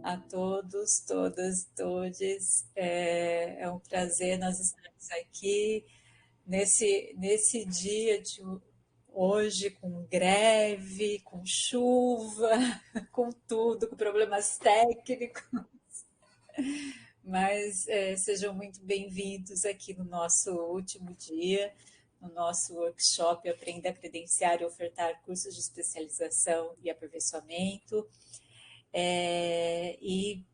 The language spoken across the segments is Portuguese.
a todos, todas, todes. É um prazer nós estarmos aqui nesse dia de hoje, com greve, com chuva, com tudo, com problemas técnicos. Mas sejam muito bem-vindos aqui no nosso último dia, no nosso workshop Aprenda a Credenciar e Ofertar Cursos de Especialização e Aperfeiçoamento. E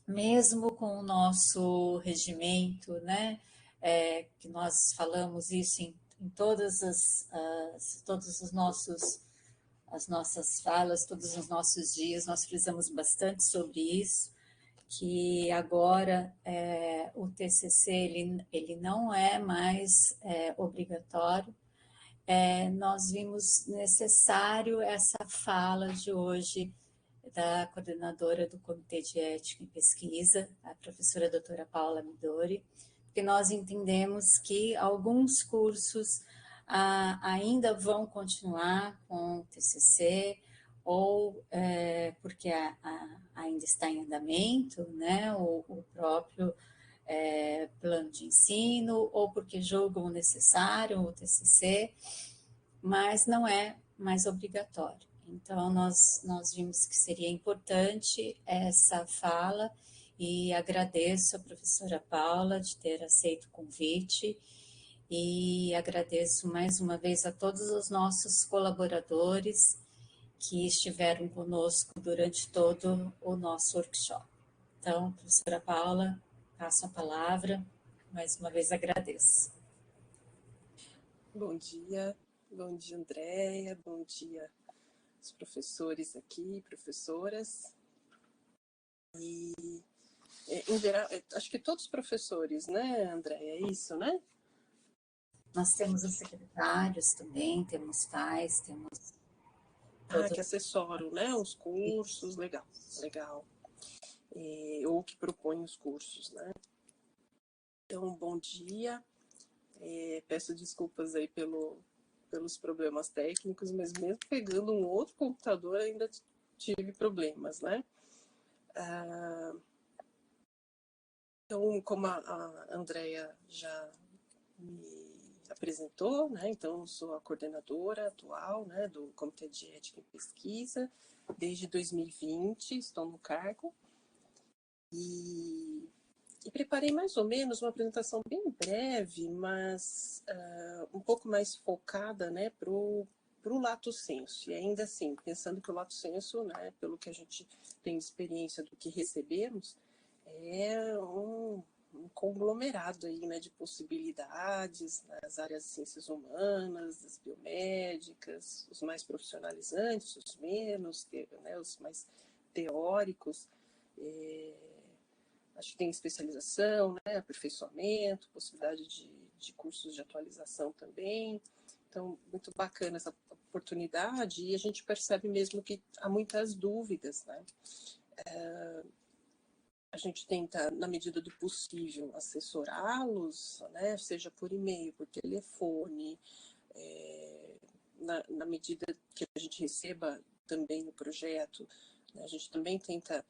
mesmo com o nosso regimento, né, que nós falamos isso em todos os nossos as nossas falas, todos os nossos dias, nós frisamos bastante sobre isso, que agora o TCC ele não é mais obrigatório. Nós vimos necessário essa fala de hoje da coordenadora do Comitê de Ética e Pesquisa, a professora doutora Paula Midori, porque nós entendemos que alguns cursos ainda vão continuar com o TCC, ou porque ainda está em andamento, né, o próprio plano de ensino, ou porque julgam necessário o TCC, mas não é mais obrigatório. Então, nós vimos que seria importante essa fala e agradeço a professora Paula de ter aceito o convite e agradeço mais uma vez a todos os nossos colaboradores que estiveram conosco durante todo o nosso workshop. Então, professora Paula, passo a palavra, mais uma vez agradeço. Bom dia, Andréia, bom dia os professores aqui, professoras. E, em geral, acho que todos os professores, né, Andréia, é isso, né? Nós temos os secretários também, temos pais, temos... que assessoram, né, os cursos, legal. Ou que propõem os cursos, né? Então, bom dia. Peço desculpas aí pelos problemas técnicos, mas mesmo pegando um outro computador ainda tive problemas, né? Então, como a Andréia já me apresentou, né? Então, eu sou a coordenadora atual, né, do Comitê de Ética e Pesquisa, desde 2020, estou no cargo, e preparei mais ou menos uma apresentação bem breve, mas um pouco mais focada, né, para o lato sensu. E ainda assim, pensando que o lato sensu, né, pelo que a gente tem experiência do que recebemos, é um conglomerado aí, né, de possibilidades nas áreas de ciências humanas, das biomédicas, os mais profissionalizantes, os menos, né, os mais teóricos. Acho que tem especialização, né, aperfeiçoamento, possibilidade de cursos de atualização também. Então, muito bacana essa oportunidade, e a gente percebe mesmo que há muitas dúvidas, né? A gente tenta, na medida do possível, assessorá-los, né, seja por e-mail, por telefone, na medida que a gente receba também o projeto, né, a gente também tenta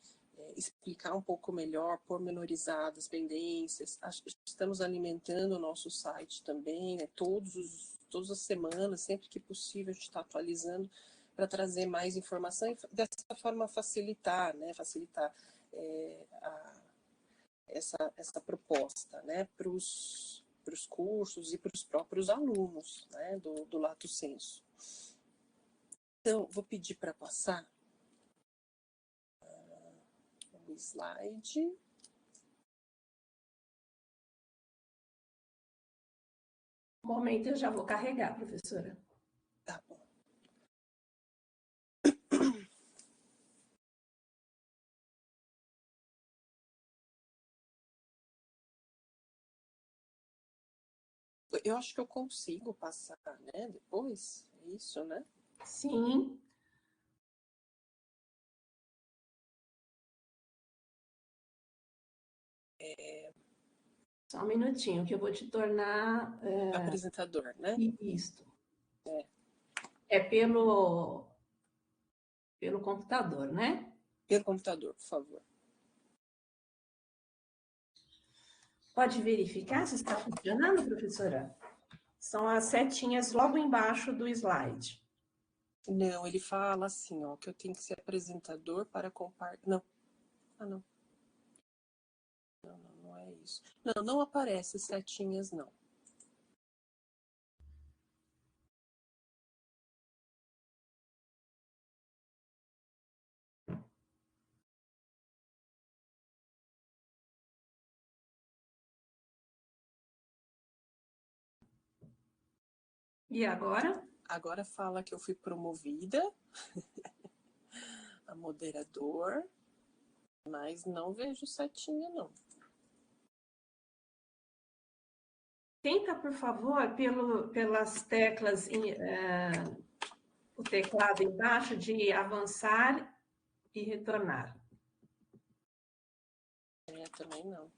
explicar um pouco melhor, pormenorizar as pendências. Estamos alimentando o nosso site também, né, todas as semanas, sempre que possível, a gente está atualizando para trazer mais informação e dessa forma facilitar essa proposta, né, para os cursos e para os próprios alunos, né, do lato sensu. Então, vou pedir para passar o slide. Um momento, eu já vou carregar, professora. Tá bom. Eu acho que eu consigo passar, né, depois, é isso, né? Sim. Só um minutinho, que eu vou te tornar... apresentador, né? Isso. É pelo computador, né? Pelo computador, por favor. Pode verificar se está funcionando, professora? São as setinhas logo embaixo do slide. Não, ele fala assim, ó, que eu tenho que ser apresentador para compartilhar. Não. Ah, não. Não é isso. Não, não aparece setinhas, não. E agora? Agora fala que eu fui promovida a moderador, mas não vejo setinha, não. Tenta, por favor, pelas teclas, o teclado embaixo de avançar e retornar. Também não.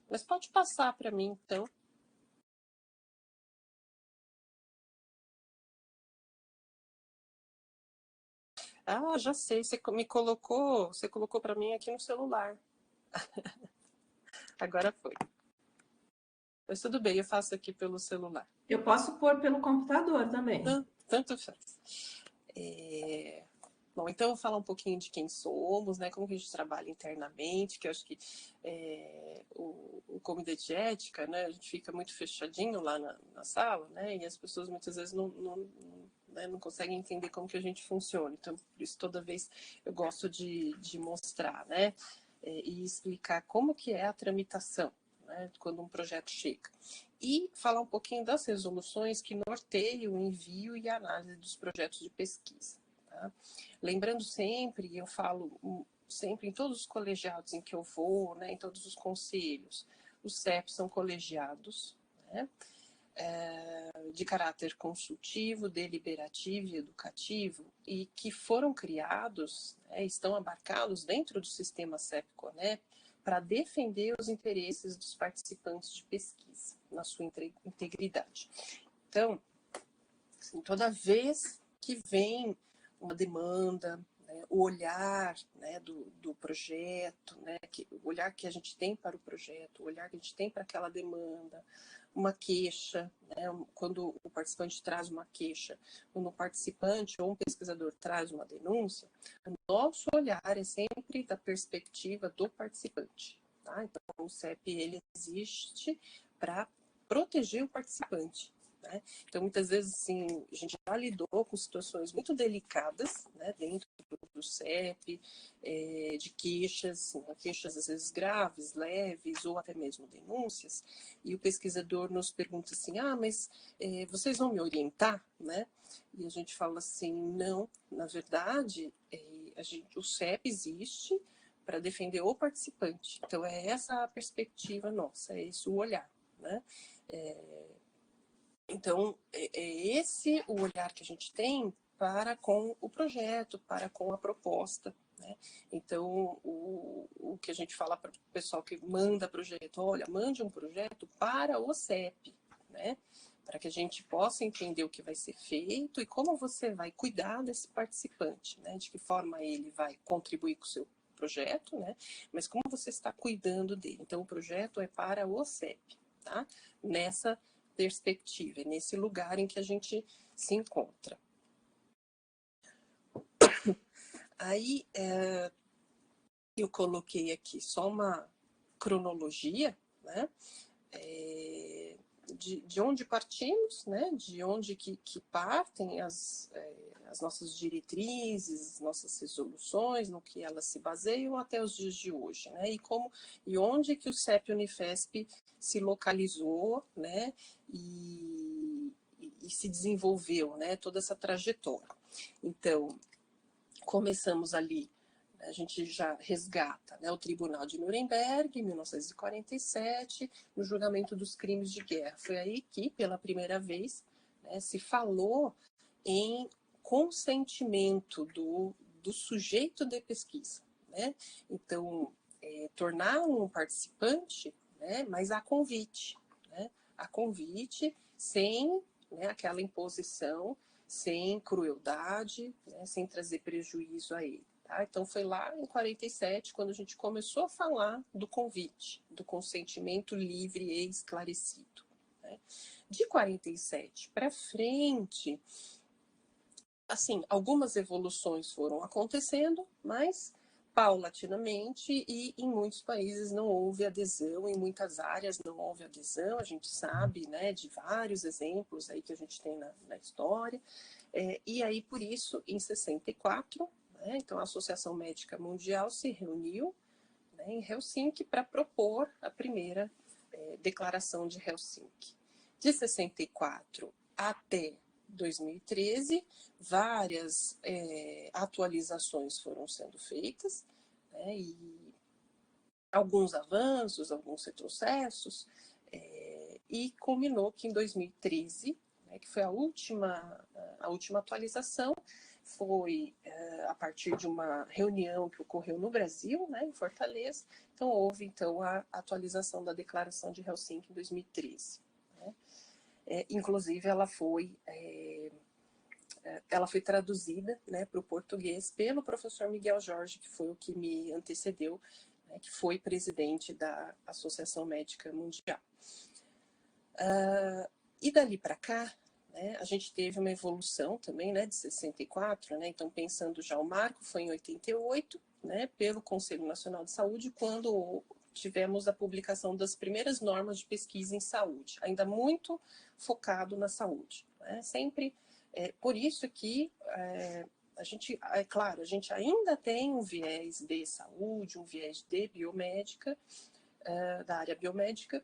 Mas pode passar para mim, então. Ah, já sei, você colocou para mim aqui no celular. Agora foi. Mas tudo bem, eu faço aqui pelo celular. Eu posso pôr pelo computador também. Tanto faz. Bom, então eu vou falar um pouquinho de quem somos, né? Como que a gente trabalha internamente, que eu acho que o comitê de ética, né? A gente fica muito fechadinho lá na sala, né? E as pessoas muitas vezes não conseguem entender como que a gente funciona. Então, por isso, toda vez eu gosto de mostrar, né? E explicar como que é a tramitação, né? Quando um projeto chega. E falar um pouquinho das resoluções que norteiam o envio e a análise dos projetos de pesquisa. Tá? Lembrando sempre, eu falo sempre em todos os colegiados em que eu vou, né, em todos os conselhos, os CEPs são colegiados, né, de caráter consultivo, deliberativo e educativo, e que foram criados, né, estão abarcados dentro do sistema CEP-CONEP para defender os interesses dos participantes de pesquisa, na sua integridade. Então, assim, toda vez que vem uma demanda, né, o olhar, né, do projeto, né, o olhar que a gente tem para o projeto, o olhar que a gente tem para aquela demanda, uma queixa, né, quando o participante traz uma queixa, quando um participante ou um pesquisador traz uma denúncia, o nosso olhar é sempre da perspectiva do participante. Tá? Então, o CEP ele existe para proteger o participante. Né? Então, muitas vezes, assim, a gente já lidou com situações muito delicadas, né, dentro do CEP, de queixas, queixas às vezes graves, leves, ou até mesmo denúncias, e o pesquisador nos pergunta assim, mas vocês vão me orientar? Né? E a gente fala assim, não, na verdade, o CEP existe para defender o participante. Então, é essa a perspectiva nossa, é esse o olhar, né? Então, é esse o olhar que a gente tem para com o projeto, para com a proposta. Né? Então, o que a gente fala para o pessoal que manda projeto, olha, mande um projeto para o CEP, né? Para que a gente possa entender o que vai ser feito e como você vai cuidar desse participante, né? De que forma ele vai contribuir com o seu projeto, né? Mas como você está cuidando dele. Então, o projeto é para o CEP, tá? Nessa perspectiva, é nesse lugar em que a gente se encontra. Aí, eu coloquei aqui só uma cronologia, né, de onde partimos, né, de onde que partem as nossas diretrizes, nossas resoluções, no que elas se baseiam até os dias de hoje, né, e onde que o CEP Unifesp se localizou, né, e se desenvolveu, né, toda essa trajetória. Então, começamos ali, a gente já resgata, né, o Tribunal de Nuremberg, em 1947, no julgamento dos crimes de guerra. Foi aí que, pela primeira vez, né, se falou em consentimento do sujeito de pesquisa. Né? Então, tornar um participante, né, mas a convite. Né? A convite sem, né, aquela imposição, sem crueldade, né, sem trazer prejuízo a ele. Tá? Então, foi lá em 47, quando a gente começou a falar do convite, do consentimento livre e esclarecido. Né? De 47 para frente, assim, algumas evoluções foram acontecendo, mas paulatinamente, e em muitos países não houve adesão, em muitas áreas não houve adesão, a gente sabe, né, de vários exemplos aí que a gente tem na história, e aí por isso, em 64, né, então a Associação Médica Mundial se reuniu, né, em Helsinki para propor a primeira Declaração de Helsinki. De 64 até 2013, várias atualizações foram sendo feitas, né, e alguns avanços, alguns retrocessos, e culminou que em 2013, né, que foi a última atualização, foi a partir de uma reunião que ocorreu no Brasil, né, em Fortaleza. Então, houve então, a atualização da Declaração de Helsinki em 2013. Né? Inclusive, ela foi traduzida, né, para o português pelo professor Miguel Jorge, que foi o que me antecedeu, né, que foi presidente da Associação Médica Mundial. E dali para cá, né, a gente teve uma evolução também, né, de 64, né, então pensando já o marco foi em 88, né, pelo Conselho Nacional de Saúde, quando tivemos a publicação das primeiras normas de pesquisa em saúde, ainda muito focado na saúde, né, sempre, por isso que a gente, claro, a gente ainda tem um viés de saúde, um viés de biomédica, da área biomédica,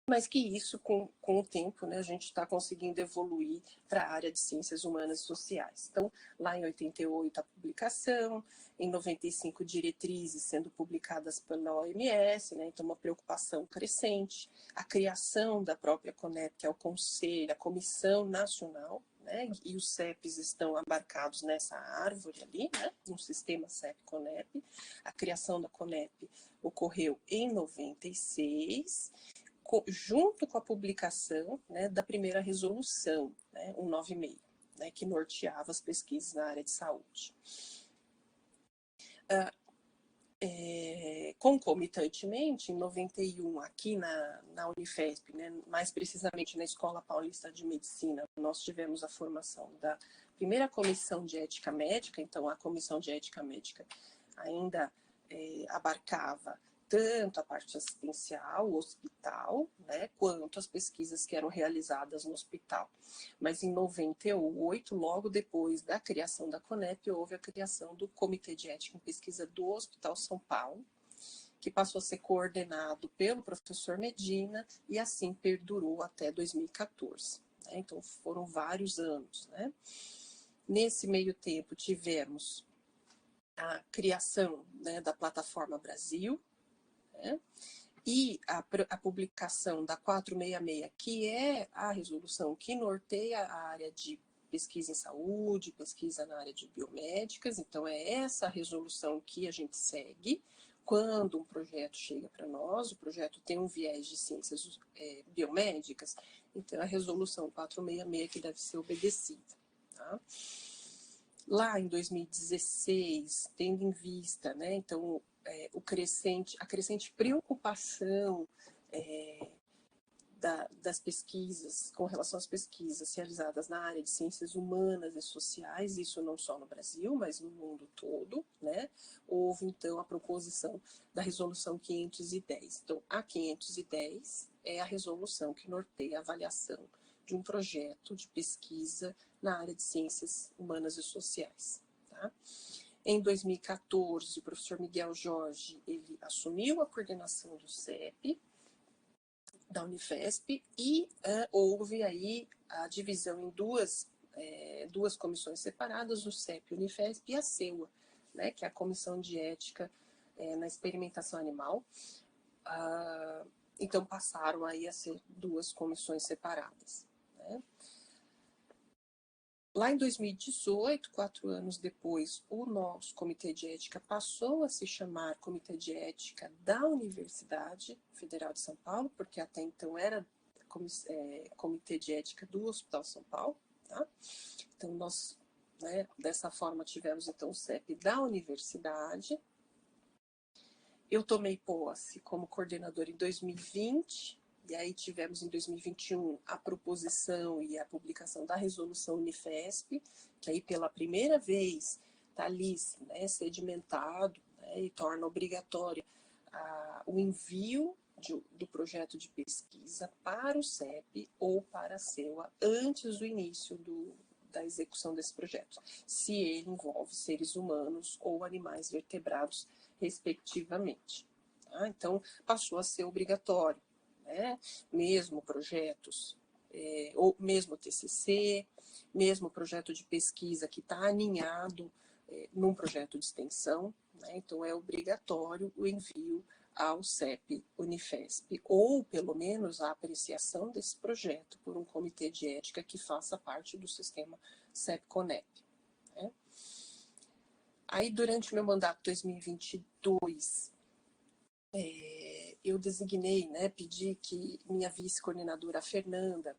mas que isso, com o tempo, né, a gente está conseguindo evoluir para a área de ciências humanas e sociais. Então, lá em 88, a publicação, em 95, diretrizes sendo publicadas pela OMS, né, então uma preocupação crescente, a criação da própria CONEP, que é o Conselho, a Comissão Nacional, né, e os CEPs estão abarcados nessa árvore ali, né, no sistema CEP-CONEP. A criação da CONEP ocorreu em 96, junto com a publicação, né, da primeira resolução, né, 196, né, que norteava as pesquisas na área de saúde. Concomitantemente, em 91, aqui na Unifesp, né, mais precisamente na Escola Paulista de Medicina, nós tivemos a formação da primeira Comissão de Ética Médica. Então, a Comissão de Ética Médica ainda abarcava tanto a parte assistencial, o hospital, né, quanto as pesquisas que eram realizadas no hospital. Mas em 98, logo depois da criação da CONEP, houve a criação do Comitê de Ética em Pesquisa do Hospital São Paulo, que passou a ser coordenado pelo professor Medina e assim perdurou até 2014. Né? Então foram vários anos. Né? Nesse meio tempo tivemos a criação, né, da Plataforma Brasil, né? E a publicação da 466, que é a resolução que norteia a área de pesquisa em saúde, pesquisa na área de biomédicas. Então, é essa resolução que a gente segue quando um projeto chega para nós. O projeto tem um viés de ciências biomédicas, então é a resolução 466 que deve ser obedecida. Tá? Lá em 2016, tendo em vista, né, então, a crescente preocupação das pesquisas, com relação às pesquisas realizadas na área de ciências humanas e sociais, isso não só no Brasil, mas no mundo todo, né? Houve, então, a proposição da resolução 510. Então, a 510 é a resolução que norteia a avaliação de um projeto de pesquisa na área de ciências humanas e sociais. Tá? Em 2014, o professor Miguel Jorge, ele assumiu a coordenação do CEP, da Unifesp, e houve aí a divisão em duas comissões separadas, o CEP, Unifesp e a CEUA, né, que é a Comissão de Ética na Experimentação Animal. Então passaram aí a ser duas comissões separadas. Né? Lá em 2018, 4 anos depois, o nosso Comitê de Ética passou a se chamar Comitê de Ética da Universidade Federal de São Paulo, porque até então era Comitê de Ética do Hospital São Paulo. Tá? Então, nós né? Dessa forma, tivemos, então, o CEP da universidade. Eu tomei posse como coordenadora em 2020, e aí tivemos em 2021 a proposição e a publicação da resolução Unifesp, que aí pela primeira vez está ali, né, sedimentado, né, e torna obrigatório o envio do projeto de pesquisa para o CEP ou para a CEUA antes do início da execução desse projeto, se ele envolve seres humanos ou animais vertebrados, respectivamente. Tá? Então, passou a ser obrigatório, né? Mesmo projetos, ou mesmo TCC, mesmo projeto de pesquisa que está aninhado num projeto de extensão, né? Então é obrigatório o envio ao CEP Unifesp, ou pelo menos a apreciação desse projeto por um comitê de ética que faça parte do sistema CEP-CONEP. Né? Aí, durante o meu mandato 2022, eu designei, né, pedi que minha vice-coordenadora, a Fernanda,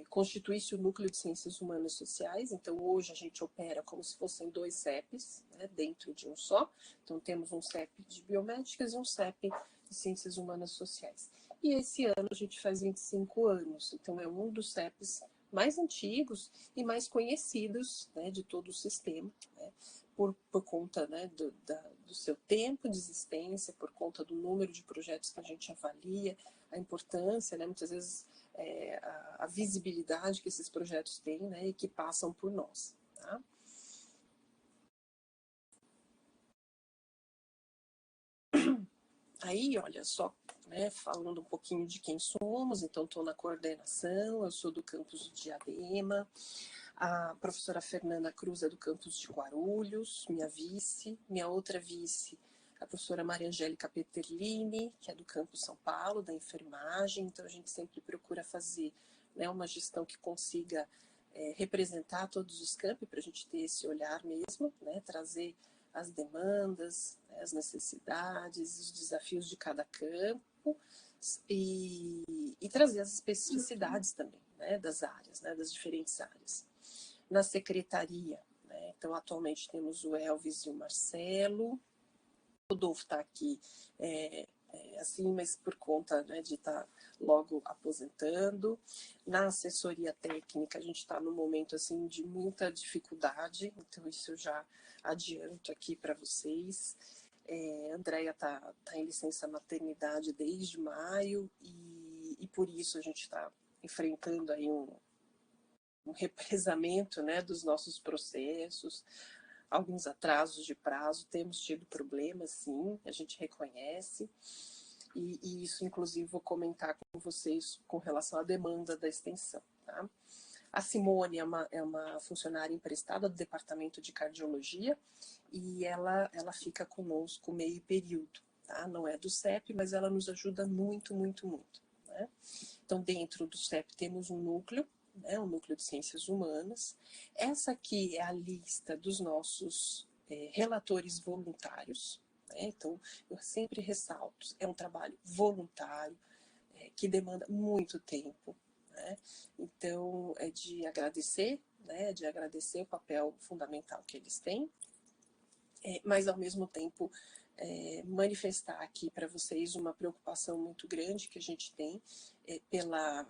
constituísse o Núcleo de Ciências Humanas e Sociais. Então, hoje a gente opera como se fossem 2 CEPs, né, dentro de um só. Então, temos um CEP de biomédicas e um CEP de Ciências Humanas e Sociais. E esse ano a gente faz 25 anos. Então, é um dos CEPs mais antigos e mais conhecidos, né, de todo o sistema, né, por conta, né, do seu tempo de existência, por conta do número de projetos que a gente avalia, a importância, né, muitas vezes a visibilidade que esses projetos têm, né, e que passam por nós. Tá? Aí, olha só, né, falando um pouquinho de quem somos, então estou na coordenação, eu sou do campus de Diadema, a professora Fernanda Cruz é do campus de Guarulhos, minha vice, minha outra vice, a professora Maria Angélica Peterlini, que é do campus São Paulo, da enfermagem, então a gente sempre procura fazer, né, uma gestão que consiga representar todos os campos, para a gente ter esse olhar mesmo, né, trazer as demandas, né, as necessidades, os desafios de cada campo e trazer as especificidades também, né, das áreas, né, das diferentes áreas. Na secretaria, né, então atualmente temos o Elvis e o Marcelo, o Rodolfo está aqui assim, mas por conta, né, de estar logo aposentando. Na assessoria técnica, a gente está num momento assim, de muita dificuldade, então isso eu já adianto aqui para vocês. A Andréia está em licença maternidade desde maio e por isso a gente está enfrentando aí um represamento, né, dos nossos processos, alguns atrasos de prazo, temos tido problemas, sim, a gente reconhece, e isso, inclusive, vou comentar com vocês com relação à demanda da extensão. Tá? A Simone é uma funcionária emprestada do Departamento de Cardiologia e ela fica conosco meio período. Tá? Não é do CEP, mas ela nos ajuda muito, muito, muito. Né? Então, dentro do CEP temos um núcleo, né, um núcleo de ciências humanas. Essa aqui é a lista dos nossos relatores voluntários. Né? Então, eu sempre ressalto, é um trabalho voluntário, que demanda muito tempo. Né? Então, é de agradecer, né, de agradecer o papel fundamental que eles têm, mas, ao mesmo tempo, manifestar aqui para vocês uma preocupação muito grande que a gente tem pela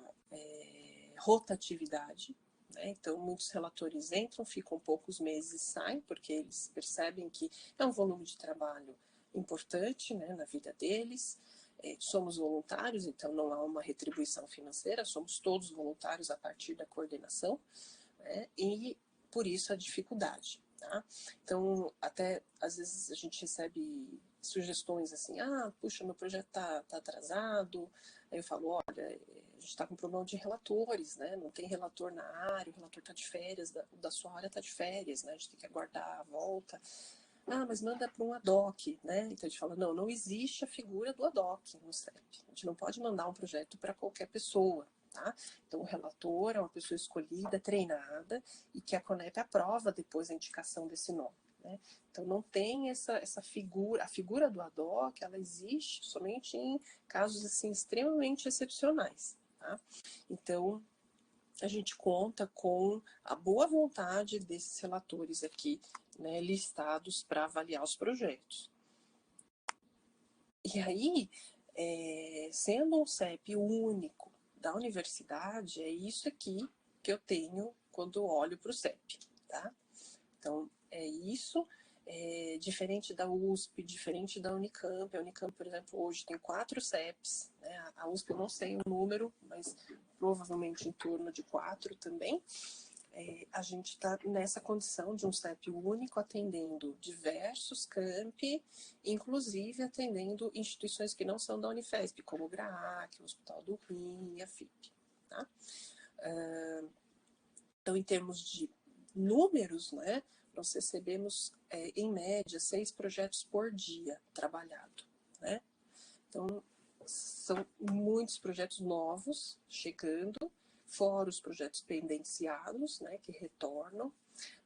rotatividade. Né? Então, muitos relatores entram, ficam poucos meses e saem, porque eles percebem que é um volume de trabalho importante, né, na vida deles. Somos voluntários, então não há uma retribuição financeira, somos todos voluntários a partir da coordenação, né, e por isso a dificuldade. Tá? Então, até às vezes a gente recebe sugestões assim, puxa, meu projeto está atrasado. Aí eu falo, olha, a gente está com problema de relatores, né? Não tem relator na área, o relator está de férias, da sua área está de férias, né? A gente tem que aguardar a volta. Mas manda para um ADOC, né? Então a gente fala, não existe a figura do ADOC no CEP. A gente não pode mandar um projeto para qualquer pessoa. Tá? Então, o relator é uma pessoa escolhida, treinada, e que a CONEP aprova depois a indicação desse nome. Né? Então, não tem essa figura, a figura do ADOC, ela existe somente em casos assim, extremamente excepcionais. Tá? Então, a gente conta com a boa vontade desses relatores aqui, né, listados para avaliar os projetos. E aí, sendo um CEP único da universidade, é isso aqui que eu tenho quando olho para o CEP, tá? Então, é isso, diferente da USP, diferente da Unicamp. A Unicamp, por exemplo, hoje tem 4 CEPs, né? A USP eu não sei o número, mas provavelmente em torno de 4 também. A gente está nessa condição de um CEP único, atendendo diversos campi, inclusive atendendo instituições que não são da Unifesp, como o GRAAC, o Hospital do Rim e a FIP. Tá? Então, em termos de números, né, nós recebemos, em média, 6 projetos por dia trabalhado. Né? Então, são muitos projetos novos chegando, fora os projetos pendenciados, né, que retornam,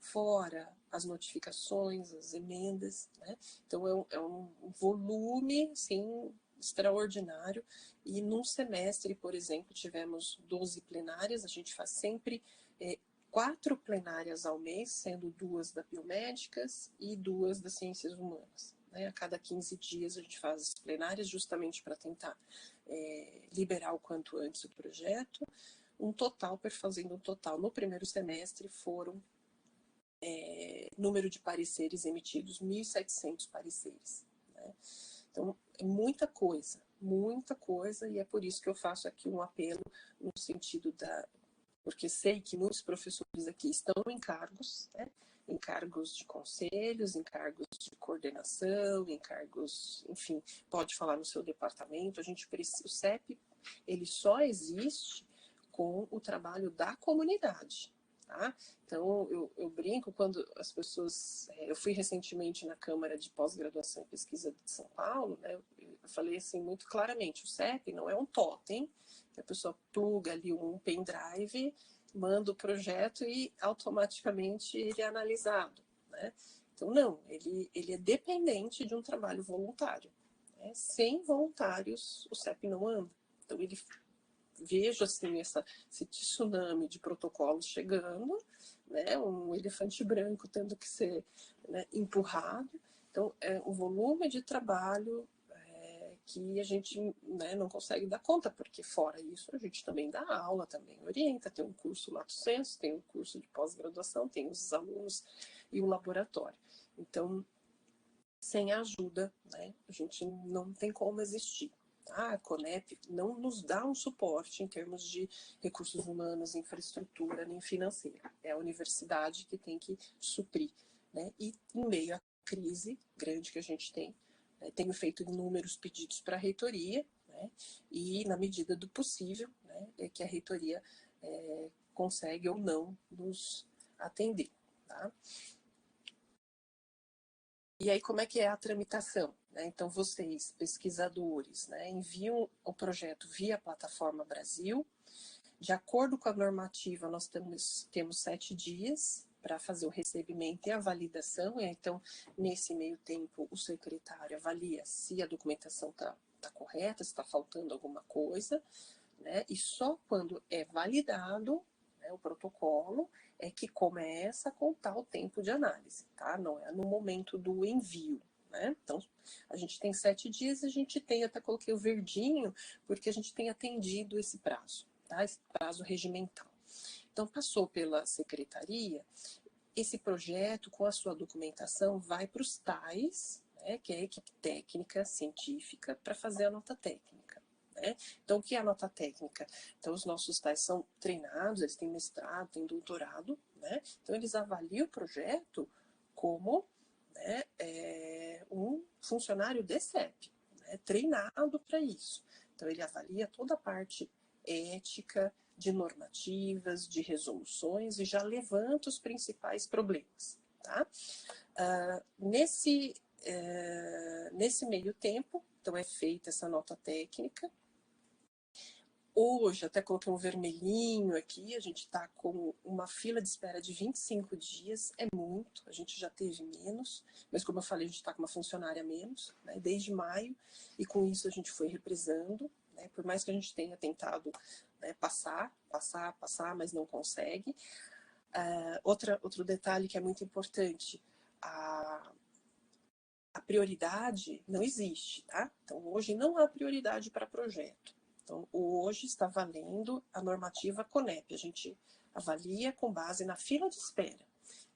fora as notificações, as emendas, né? Então é um volume, assim, extraordinário. E num semestre, por exemplo, tivemos 12 plenárias, a gente faz sempre 4 plenárias ao mês, sendo 2 da biomédicas e 2 das ciências humanas. A cada 15 dias a gente faz as plenárias justamente para tentar liberar o quanto antes o projeto. Fazendo um total, no primeiro semestre foram número de pareceres emitidos, 1.700 pareceres. Né? Então, é muita coisa, e é por isso que eu faço aqui um apelo no sentido porque sei que muitos professores aqui estão em cargos, né? Em cargos de conselhos, em cargos de coordenação, em cargos, enfim, pode falar no seu departamento. O CEP, ele só existe com o trabalho da comunidade. Tá? Então, eu brinco quando as pessoas... eu fui recentemente na Câmara de Pós-Graduação e Pesquisa de São Paulo, né? Eu falei assim muito claramente, o CEP não é um totem, que a pessoa pluga ali um pendrive, manda o projeto e automaticamente ele é analisado. Né? Então, não, ele é dependente de um trabalho voluntário. Né? Sem voluntários, o CEP não anda. Então, vejo assim, esse tsunami de protocolos chegando, né? Um elefante branco tendo que ser, né, empurrado. Então, é um volume de trabalho que a gente, né, não consegue dar conta, porque fora isso a gente também dá aula, também orienta, tem um curso Lato Sensu, tem um curso de pós-graduação, tem os alunos e o laboratório. Então, sem a ajuda, né, a gente não tem como existir. A Conep não nos dá um suporte em termos de recursos humanos, infraestrutura, nem financeira. É a universidade que tem que suprir. Né? E em meio à crise grande que a gente tem, tenho feito inúmeros pedidos para a reitoria, né? E na medida do possível, né, é que a reitoria consegue ou não nos atender. Tá? E aí, como é que é a tramitação? Então, vocês, pesquisadores, né, enviam o projeto via Plataforma Brasil. De acordo com a normativa, nós temos 7 dias para fazer o recebimento e a validação. Então, nesse meio tempo, o secretário avalia se a documentação está correta, se está faltando alguma coisa. Né? E só quando é validado, né, o protocolo, é que começa a contar o tempo de análise, tá? Não é no momento do envio, né? Então, a gente tem 7 dias, a gente tem, até coloquei o verdinho, porque a gente tem atendido esse prazo, tá? Esse prazo regimental. Então, passou pela secretaria, esse projeto, com a sua documentação, vai para os TAIs, né, que é a equipe técnica científica, para fazer a nota técnica. Né? Então, o que é a nota técnica? Então, os nossos TAIs são treinados, eles têm mestrado, têm doutorado, né? Então, eles avaliam o projeto como, né, um funcionário de CEP, né, treinado para isso. Então, ele avalia toda a parte ética, de normativas, de resoluções e já levanta os principais problemas. Tá? Nesse meio tempo, então é feita essa nota técnica. Hoje, até coloquei um vermelhinho aqui, a gente está com uma fila de espera de 25 dias, é muito, a gente já teve menos, mas como eu falei, a gente está com uma funcionária a menos, né, desde maio, e com isso a gente foi represando, né? Por mais que a gente tenha tentado, né, passar, mas não consegue. Outro detalhe que é muito importante, a prioridade não existe, tá? Então, hoje não há prioridade para projeto. Então, hoje está valendo a normativa CONEP. A gente avalia com base na fila de espera.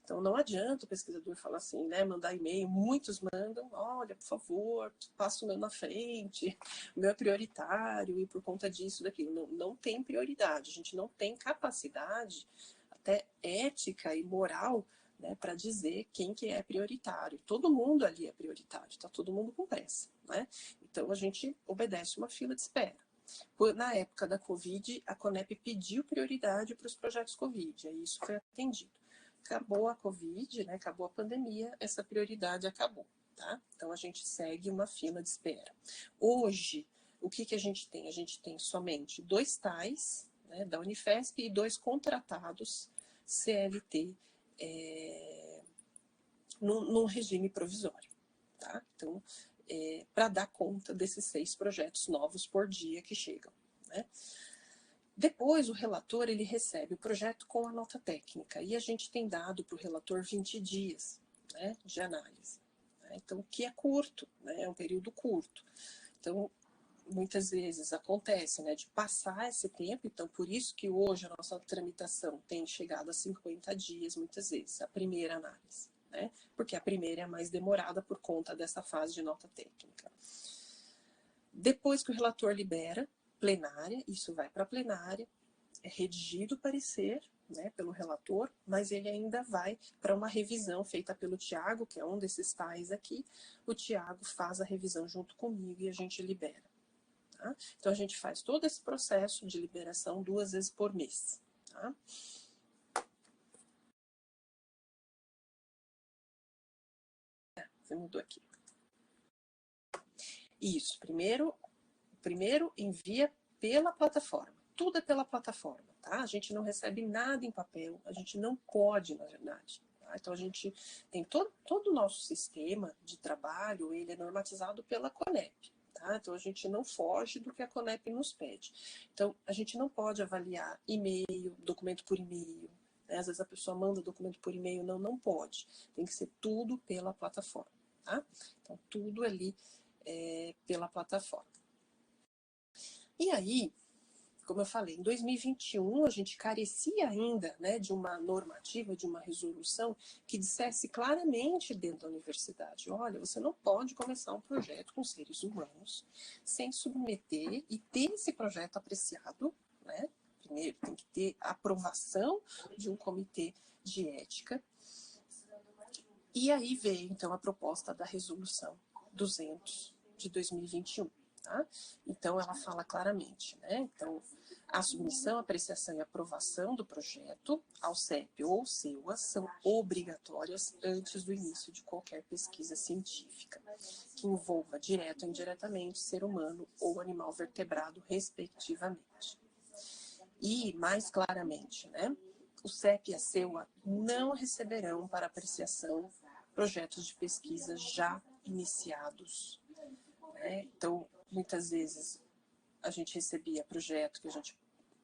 Então, não adianta o pesquisador falar assim, né, mandar e-mail. Muitos mandam, olha, por favor, passa o meu na frente, o meu é prioritário, e por conta disso, daquilo. Não tem prioridade. A gente não tem capacidade, até ética e moral, né, para dizer quem que é prioritário. Todo mundo ali é prioritário, está todo mundo com pressa, né? Então, a gente obedece uma fila de espera. Na época da Covid, a CONEP pediu prioridade para os projetos Covid, aí isso foi atendido. Acabou a Covid, né, acabou a pandemia, essa prioridade acabou, tá? Então, a gente segue uma fila de espera. Hoje, o que a gente tem? A gente tem somente 2 TAIs, né, da Unifesp, e 2 contratados CLT num regime provisório, tá? Então, para dar conta desses 6 projetos novos por dia que chegam, né? Depois, o relator ele recebe o projeto com a nota técnica, e a gente tem dado para o relator 20 dias, né, de análise. Né? Então, o que é curto, né, é um período curto. Então, muitas vezes acontece, né, de passar esse tempo. Então, por isso que hoje a nossa tramitação tem chegado a 50 dias, muitas vezes, a primeira análise, né, porque a primeira é a mais demorada por conta dessa fase de nota técnica. Depois que o relator libera, plenária, isso vai para a plenária, é redigido o parecer, né, pelo relator, mas ele ainda vai para uma revisão feita pelo Tiago, que é um desses tais aqui. O Tiago faz a revisão junto comigo e a gente libera. Tá? Então, a gente faz todo esse processo de liberação 2 vezes por mês. Tá? Você mudou aqui. Isso, primeiro envia pela plataforma. Tudo é pela plataforma, tá? A gente não recebe nada em papel, a gente não pode, na verdade. Tá? Então, a gente tem todo o nosso sistema de trabalho, ele é normatizado pela CONEP. Tá? Então, a gente não foge do que a CONEP nos pede. Então, a gente não pode avaliar e-mail, documento por e-mail. Né? Às vezes a pessoa manda documento por e-mail, não pode. Tem que ser tudo pela plataforma. Tá? Então, tudo ali pela plataforma. E aí, como eu falei, em 2021 a gente carecia ainda, né, de uma normativa, de uma resolução que dissesse claramente dentro da universidade, olha, você não pode começar um projeto com seres humanos sem submeter e ter esse projeto apreciado, né? Primeiro tem que ter a aprovação de um comitê de ética. E aí veio então a proposta da resolução 200 de 2021. Tá? Então, ela fala claramente, né? Então, a submissão, apreciação e aprovação do projeto ao CEP ou CEUA são obrigatórias antes do início de qualquer pesquisa científica, que envolva direto ou indiretamente ser humano ou animal vertebrado, respectivamente. E, mais claramente, né? O CEP e a CEUA não receberão para apreciação projetos de pesquisa já iniciados. Né? Então, muitas vezes a gente recebia projeto que a gente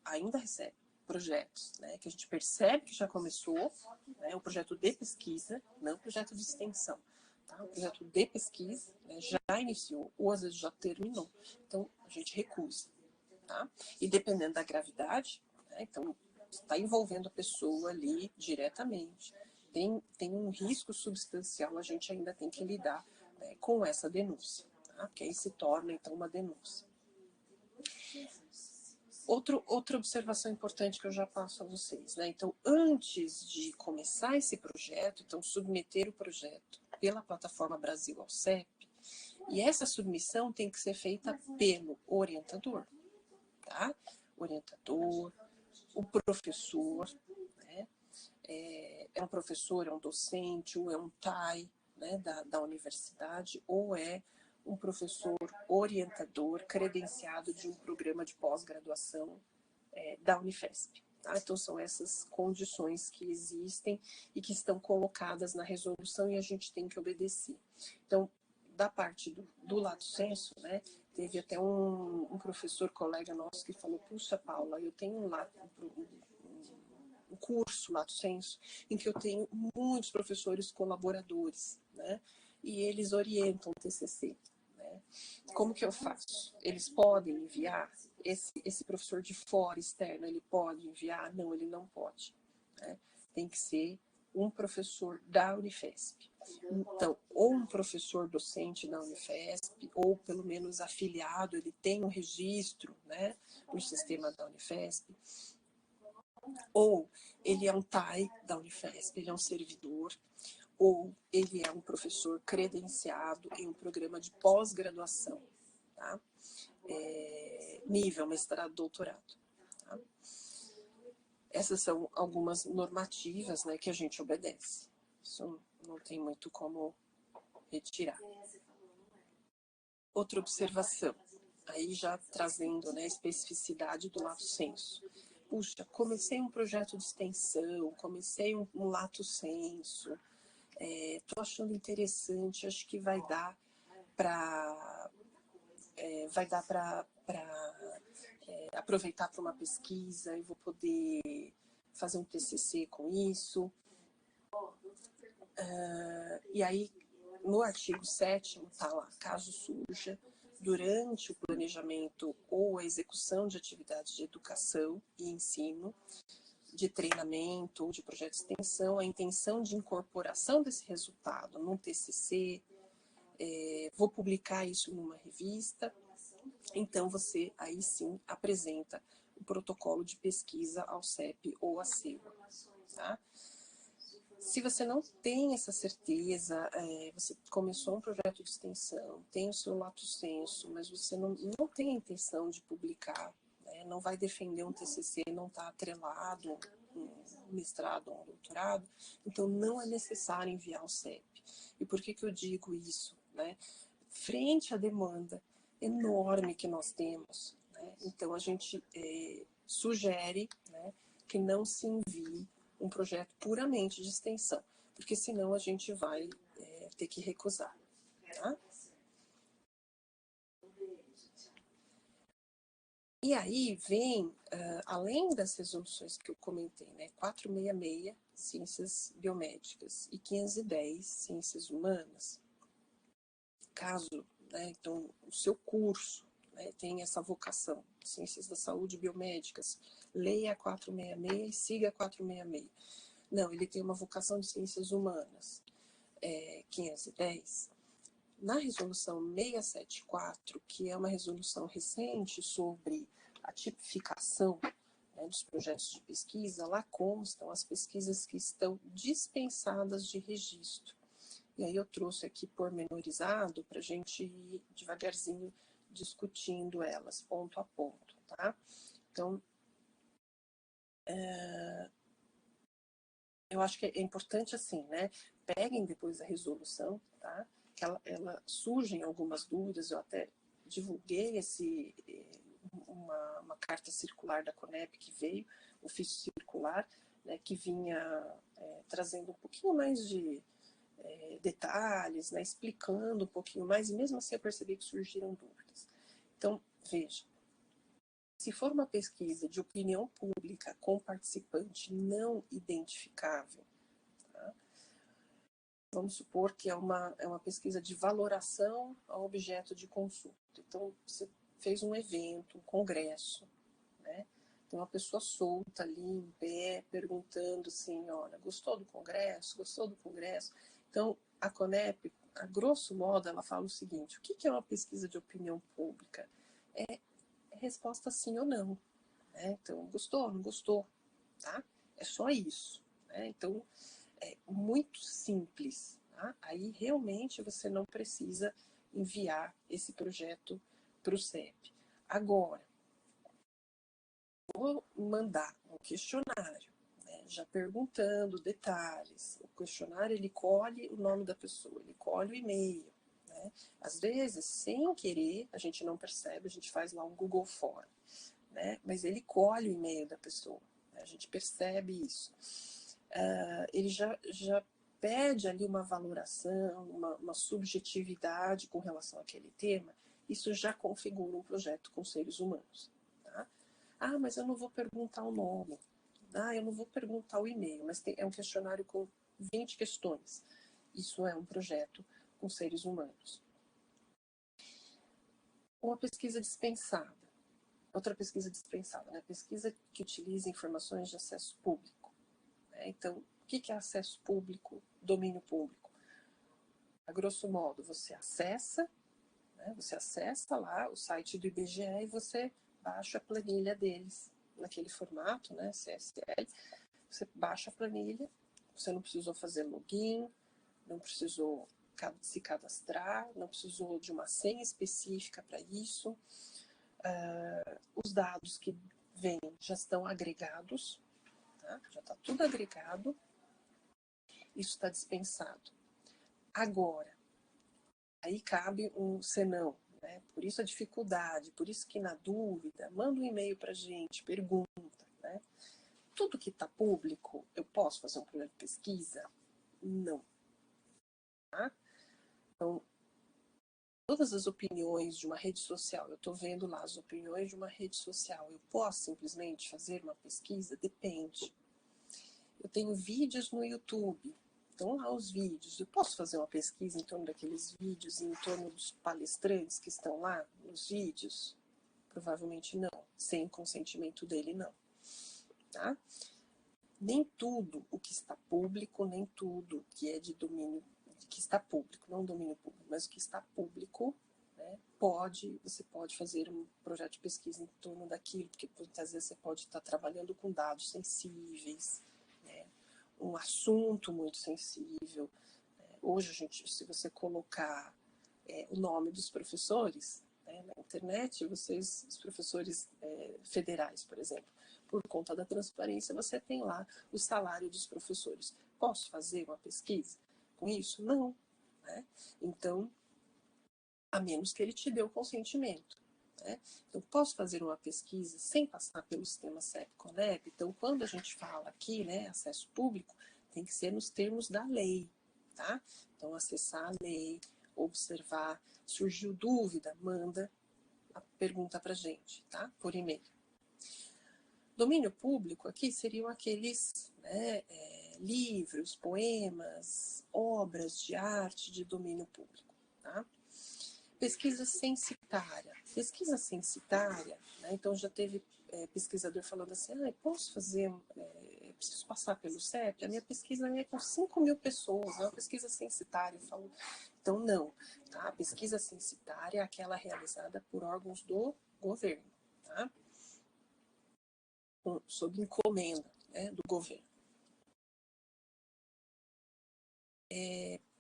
ainda recebe projetos, né, que a gente percebe que já começou, né, um projeto de pesquisa, não um projeto de extensão, tá? Um projeto de pesquisa, né, já iniciou ou às vezes já terminou, então a gente recusa, tá? E dependendo da gravidade, né, então está envolvendo a pessoa ali diretamente, tem um risco substancial, a gente ainda tem que lidar, né, com essa denúncia. Que aí se torna, então, uma denúncia. Outra observação importante que eu já passo a vocês, né? Então, antes de começar esse projeto, então, submeter o projeto pela plataforma Brasil ao CEP, e essa submissão tem que ser feita pelo orientador, tá? Orientador, o professor, né? É um professor, é um docente, ou é um TAI, né, da universidade, ou é um professor orientador credenciado de um programa de pós-graduação da Unifesp. Tá? Então, são essas condições que existem e que estão colocadas na resolução e a gente tem que obedecer. Então, da parte do lato sensu, né, teve até um professor colega nosso que falou, puxa, Paula, eu tenho um curso lato sensu em que eu tenho muitos professores colaboradores, né, e eles orientam o TCC. Né? Como que eu faço? Eles podem enviar? Esse professor de fora, externo, ele pode enviar? Não, ele não pode. Né? Tem que ser um professor da Unifesp. Então, ou um professor docente da Unifesp, ou pelo menos afiliado, ele tem um registro, né, no sistema da Unifesp, ou ele é um TAI da Unifesp, ele é um servidor, ou ele é um professor credenciado em um programa de pós-graduação, tá? Nível mestrado, doutorado. Tá? Essas são algumas normativas, né, que a gente obedece. Isso não tem muito como retirar. Outra observação, aí já trazendo, né, a especificidade do lato sensu. Puxa, comecei um projeto de extensão, comecei um lato sensu, estou achando interessante, acho que vai dar para aproveitar para uma pesquisa, eu vou poder fazer um TCC com isso. E aí, no artigo 7º, está lá, caso surja, durante o planejamento ou a execução de atividades de educação e ensino, de treinamento ou de projeto de extensão, a intenção de incorporação desse resultado num TCC, vou publicar isso numa revista, então você aí sim apresenta o protocolo de pesquisa ao CEP ou à CEU. Tá? Se você não tem essa certeza, você começou um projeto de extensão, tem o seu lato sensu, mas você não tem a intenção de publicar, né, não vai defender um TCC, não está atrelado um mestrado ou um doutorado, então não é necessário enviar o CEP. E por que eu digo isso? Né? Frente à demanda enorme que nós temos, né, então a gente sugere, né, que não se envie um projeto puramente de extensão, porque senão a gente vai ter que recusar. Tá? E aí vem, além das resoluções que eu comentei, né, 466, Ciências Biomédicas, e 510, Ciências Humanas, caso, né, então, o seu curso, né, tem essa vocação, Ciências da Saúde Biomédicas, leia a 466 e siga a 466. Não, ele tem uma vocação de ciências humanas, 510. Na resolução 674, que é uma resolução recente sobre a tipificação, né, dos projetos de pesquisa, lá constam as pesquisas que estão dispensadas de registro. E aí eu trouxe aqui pormenorizado para a gente ir devagarzinho discutindo elas, ponto a ponto, tá? Então, eu acho que é importante assim, né? Peguem depois a resolução, tá? Que ela surgem algumas dúvidas, eu até divulguei uma carta circular da CONEP que veio, ofício circular, né, que vinha trazendo um pouquinho mais de detalhes, né, explicando um pouquinho mais, e mesmo assim eu percebi que surgiram dúvidas. Então, veja, se for uma pesquisa de opinião pública com participante não identificável, tá? Vamos supor que é uma pesquisa de valoração ao objeto de consulta. Então, você fez um evento, um congresso, né? Tem uma pessoa solta ali em pé, perguntando assim, olha, gostou do congresso? Gostou do congresso? Então, a CONEP, a grosso modo, ela fala o seguinte, o que é uma pesquisa de opinião pública? É resposta sim ou não. Né? Então, gostou, não gostou, tá? É só isso. Né? Então, é muito simples. Tá? Aí, realmente, você não precisa enviar esse projeto para o CEP. Agora, vou mandar um questionário, né, já perguntando detalhes. O questionário, ele colhe o nome da pessoa, ele colhe o e-mail. Né? Às vezes, sem querer, a gente não percebe, a gente faz lá um Google Form, né? Mas ele colhe o e-mail da pessoa, né? A gente percebe isso. Ele já pede ali uma valoração, uma subjetividade com relação àquele tema, isso já configura um projeto com seres humanos. Tá? Ah, mas eu não vou perguntar o nome. Ah, eu não vou perguntar o e-mail, mas é um questionário com 20 questões. Isso é um projeto com seres humanos. Uma pesquisa dispensada. Outra pesquisa dispensada, né? Pesquisa que utiliza informações de acesso público. Né? Então, o que é acesso público, domínio público? A grosso modo, você acessa lá o site do IBGE e você baixa a planilha deles naquele formato, né, CSL. Você baixa a planilha, você não precisou fazer login, não precisou se cadastrar, não precisou de uma senha específica para isso. Os dados que vêm já estão agregados, tá? Já está tudo agregado. Isso está dispensado. Agora, aí cabe um senão, né? Por isso a dificuldade, por isso que na dúvida, manda um e-mail para a gente, pergunta, né? Tudo que está público, eu posso fazer um projeto de pesquisa? Não. Tá? Então, todas as opiniões de uma rede social, eu estou vendo lá as opiniões de uma rede social, eu posso simplesmente fazer uma pesquisa? Depende. Eu tenho vídeos no YouTube, estão lá os vídeos. Eu posso fazer uma pesquisa em torno daqueles vídeos, em torno dos palestrantes que estão lá nos vídeos? Provavelmente não. Sem o consentimento dele, não. Tá? Nem tudo o que está público, nem tudo que é de domínio, que está público, não domínio público, mas o que está público, né, você pode fazer um projeto de pesquisa em torno daquilo, porque muitas vezes você pode estar trabalhando com dados sensíveis, né, um assunto muito sensível. Hoje, se você colocar o nome dos professores, né, na internet, os professores federais, por exemplo, por conta da transparência, você tem lá o salário dos professores. Posso fazer uma pesquisa com isso? Não. Né? Então, a menos que ele te dê o consentimento. Né? Então, posso fazer uma pesquisa sem passar pelo sistema CEP-CONEP? Então, quando a gente fala aqui, né, acesso público, tem que ser nos termos da lei. Tá? Então, acessar a lei, observar. Surgiu dúvida, manda a pergunta para a gente, tá? Por e-mail. Domínio público aqui seriam aqueles, né, livros, poemas, obras de arte de domínio público. Tá? Pesquisa censitária. Pesquisa censitária, né, então já teve pesquisador falando assim, posso fazer, preciso passar pelo CEP? A minha pesquisa é com 5.000 pessoas, é uma pesquisa censitária. Eu falo, então não. Tá? A pesquisa censitária é aquela realizada por órgãos do governo. Tá? Sob encomenda, né, do governo.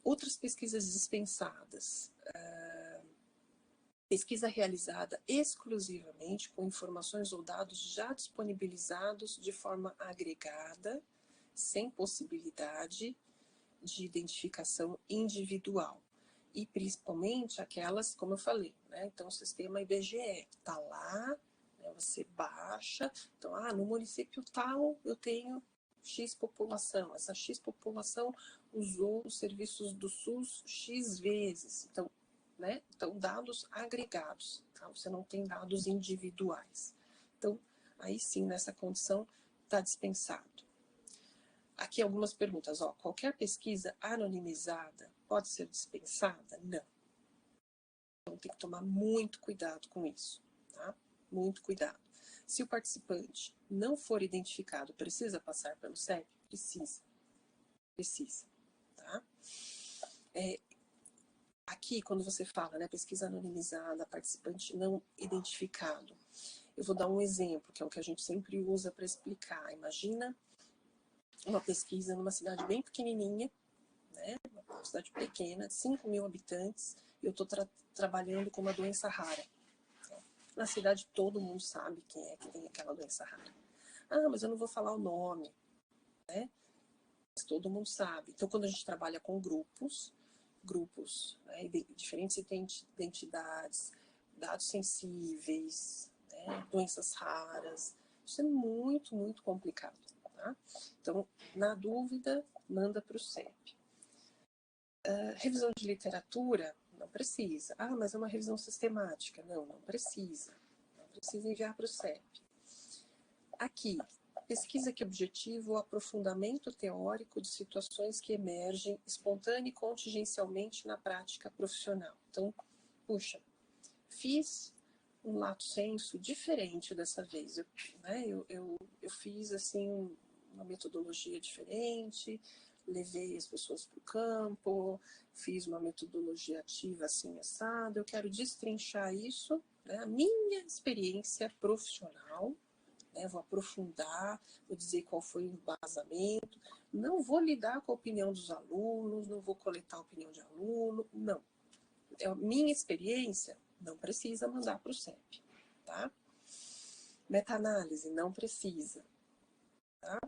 Outras pesquisas dispensadas. Pesquisa realizada exclusivamente com informações ou dados já disponibilizados de forma agregada, sem possibilidade de identificação individual. E principalmente aquelas, como eu falei, né, então o sistema IBGE está lá, você baixa, então, no município tal eu tenho X população, essa X população usou os serviços do SUS X vezes, então, né, então dados agregados, tá? Você não tem dados individuais. Então, aí sim, nessa condição, está dispensado. Aqui algumas perguntas, qualquer pesquisa anonimizada pode ser dispensada? Não. Então tem que tomar muito cuidado com isso, tá? Muito cuidado. Se o participante não for identificado, precisa passar pelo CEP? Precisa. Precisa. Tá? Aqui, quando você fala, né, pesquisa anonimizada, participante não identificado, eu vou dar um exemplo, que é o que a gente sempre usa para explicar. Imagina uma pesquisa numa cidade bem pequenininha, né, uma cidade pequena, 5.000 habitantes, e eu estou trabalhando com uma doença rara. Na cidade todo mundo sabe quem é que tem aquela doença rara. Mas eu não vou falar o nome, né? Mas todo mundo sabe. Então, quando a gente trabalha com grupos, né, diferentes identidades, dados sensíveis, né, doenças raras, isso é muito, muito complicado. Tá? Então, na dúvida, manda para o CEP. Revisão de literatura, não precisa. Ah, mas é uma revisão sistemática. Não, não precisa. Não precisa enviar para o CEP. Aqui, pesquisa que objetivo o aprofundamento teórico de situações que emergem espontânea e contingencialmente na prática profissional. Então, puxa, fiz um lato sensu diferente dessa vez. Eu fiz assim uma metodologia diferente, levei as pessoas para o campo, fiz uma metodologia ativa assim assada. Eu quero destrinchar isso, né, a minha experiência profissional, né, vou aprofundar, vou dizer qual foi o embasamento, não vou lidar com a opinião dos alunos, não vou coletar a opinião de aluno, não. É a minha experiência, não precisa mandar para o CEP, tá? Meta-análise, não precisa, tá?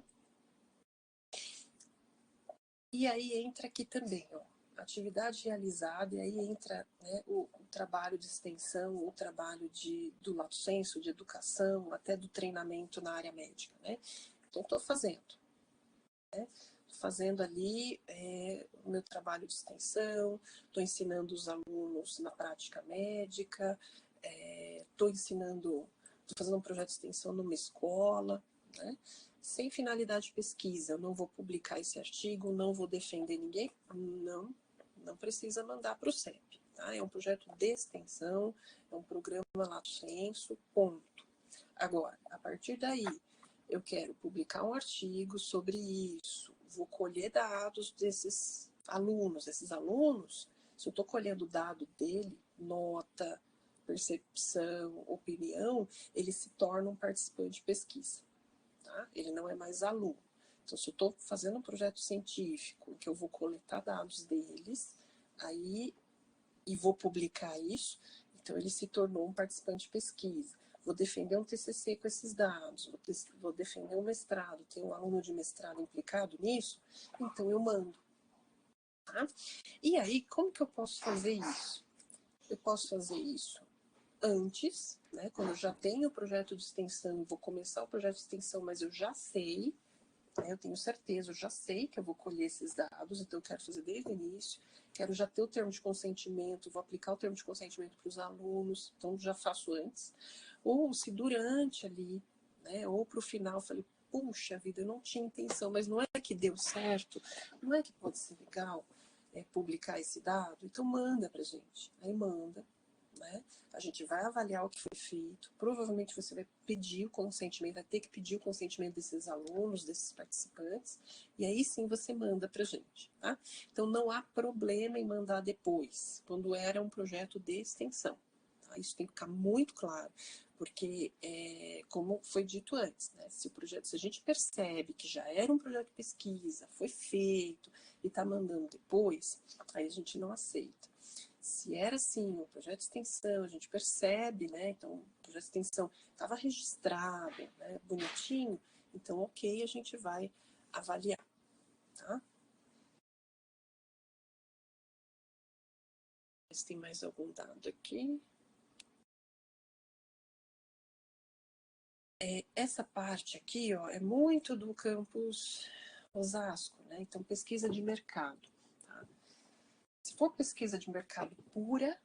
E aí entra aqui também, ó, atividade realizada, e aí entra, né, o trabalho de extensão, o trabalho do lato sensu, de educação, até do treinamento na área médica, né? Então, estou fazendo ali o meu trabalho de extensão, estou ensinando os alunos na prática médica, estou fazendo um projeto de extensão numa escola, né? Sem finalidade de pesquisa. Eu não vou publicar esse artigo, não vou defender ninguém, não precisa mandar para o CEP. Tá? É um projeto de extensão, é um programa lato sensu, ponto. Agora, a partir daí, eu quero publicar um artigo sobre isso, vou colher dados desses alunos. Esses alunos, se eu estou colhendo dado dele, nota, percepção, opinião, ele se torna um participante de pesquisa. Tá? Ele não é mais aluno. Então, se eu estou fazendo um projeto científico, que eu vou coletar dados deles, aí, e vou publicar isso, então ele se tornou um participante de pesquisa. Vou defender um TCC com esses dados, vou defender um mestrado, tem um aluno de mestrado implicado nisso, então eu mando. Tá? E aí, como que eu posso fazer isso? Eu posso fazer isso antes, né, quando eu já tenho o projeto de extensão e vou começar o projeto de extensão, mas eu já sei, né, eu tenho certeza, eu já sei que eu vou colher esses dados, então eu quero fazer desde o início, quero já ter o termo de consentimento, vou aplicar o termo de consentimento para os alunos, então já faço antes. Ou se durante ali, né, ou para o final, eu falei, puxa vida, eu não tinha intenção, mas não é que deu certo, não é que pode ser legal publicar esse dado, então manda para a gente, aí manda. Né? A gente vai avaliar o que foi feito, provavelmente você vai pedir o consentimento, vai ter que pedir o consentimento desses alunos, desses participantes, e aí sim você manda para a gente. Tá? Então não há problema em mandar depois, quando era um projeto de extensão. Tá? Isso tem que ficar muito claro, porque, como foi dito antes, né? Se a gente percebe que já era um projeto de pesquisa, foi feito e está mandando depois, aí a gente não aceita. Se era assim, o projeto de extensão, a gente percebe, né? Então, o projeto de extensão estava registrado, né, bonitinho, então, ok, a gente vai avaliar, tá? Se tem mais algum dado aqui. Essa parte aqui, ó, é muito do campus Osasco, né? Então, pesquisa de mercado. Tá? Se for pesquisa de mercado pura,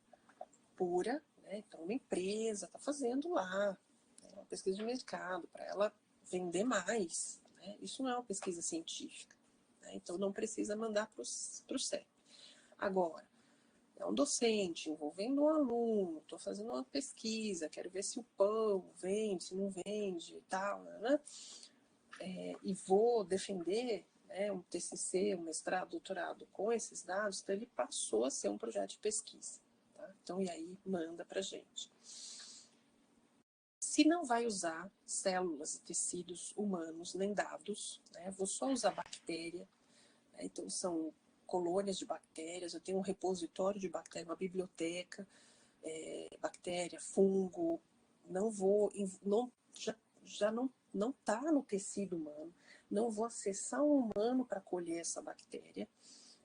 né? Então, uma empresa está fazendo lá, né, uma pesquisa de mercado para ela vender mais. Né? Isso não é uma pesquisa científica. Né? Então, não precisa mandar para o CEP. Agora, é um docente envolvendo um aluno, estou fazendo uma pesquisa, quero ver se o pão vende, se não vende e tal, né? E vou defender, né, um TCC, um mestrado, doutorado com esses dados, então ele passou a ser um projeto de pesquisa. Tá? Então, e aí manda para a gente. Se não vai usar células e tecidos humanos nem dados, né, vou só usar bactéria, né, então são colônias de bactérias, eu tenho um repositório de bactérias, uma biblioteca, bactéria, fungo, já não está no tecido humano, não vou acessar um humano para colher essa bactéria,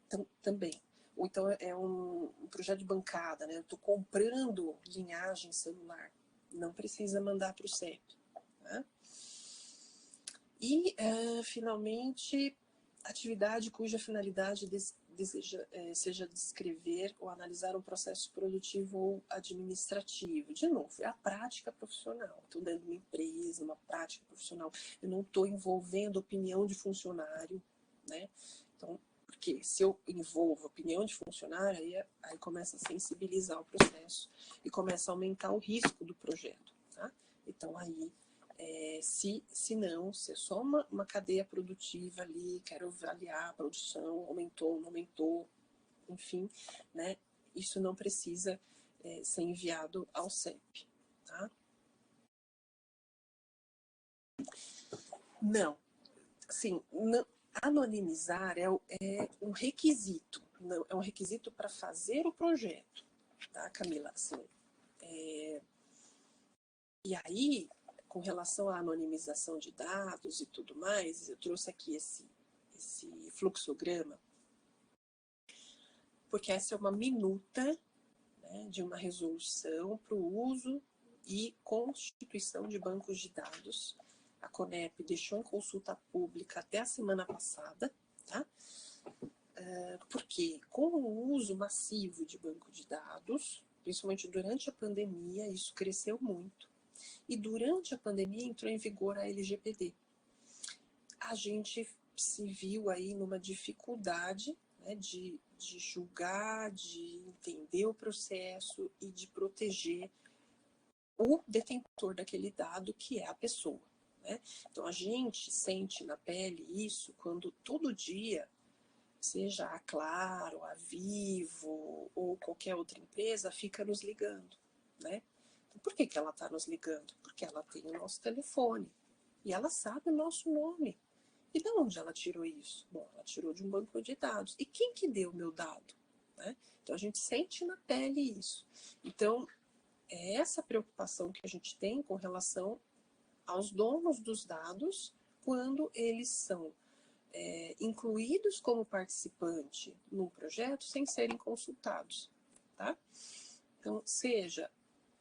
então, também. Ou então é um projeto de bancada, né? Eu estou comprando linhagem celular, não precisa mandar para o CEP. Tá? E, finalmente, atividade cuja finalidade seja descrever ou analisar um processo produtivo ou administrativo. De novo, é a prática profissional. Estou dentro de uma empresa, uma prática profissional. Eu não estou envolvendo opinião de funcionário, né? Então, porque se eu envolvo opinião de funcionário, aí começa a sensibilizar o processo e começa a aumentar o risco do projeto, tá? Então, aí, se não, se é só uma cadeia produtiva ali, quero avaliar a produção, aumentou, não aumentou, enfim, né? Isso não precisa ser enviado ao CEP, tá? Não, sim, não, anonimizar é um requisito, não, é um requisito para fazer o projeto, tá, Camila? Assim, e aí, com relação à anonimização de dados e tudo mais, eu trouxe aqui esse fluxograma, porque essa é uma minuta, né, de uma resolução para o uso e constituição de bancos de dados. A CONEP deixou em consulta pública até a semana passada, tá? Porque com o uso massivo de banco de dados, principalmente durante a pandemia, isso cresceu muito. E durante a pandemia entrou em vigor a LGPD. A gente se viu aí numa dificuldade, né, de julgar, de entender o processo e de proteger o detentor daquele dado, que é a pessoa, né? Então a gente sente na pele isso quando todo dia, seja a Claro, a Vivo ou qualquer outra empresa, fica nos ligando, né? Então, por que ela está nos ligando? Porque ela tem o nosso telefone e ela sabe o nosso nome. E de onde ela tirou isso? Bom, ela tirou de um banco de dados. E quem que deu o meu dado? Né? Então a gente sente na pele isso. Então é essa preocupação que a gente tem com relação aos donos dos dados quando eles são incluídos como participante num projeto sem serem consultados, tá? Então, seja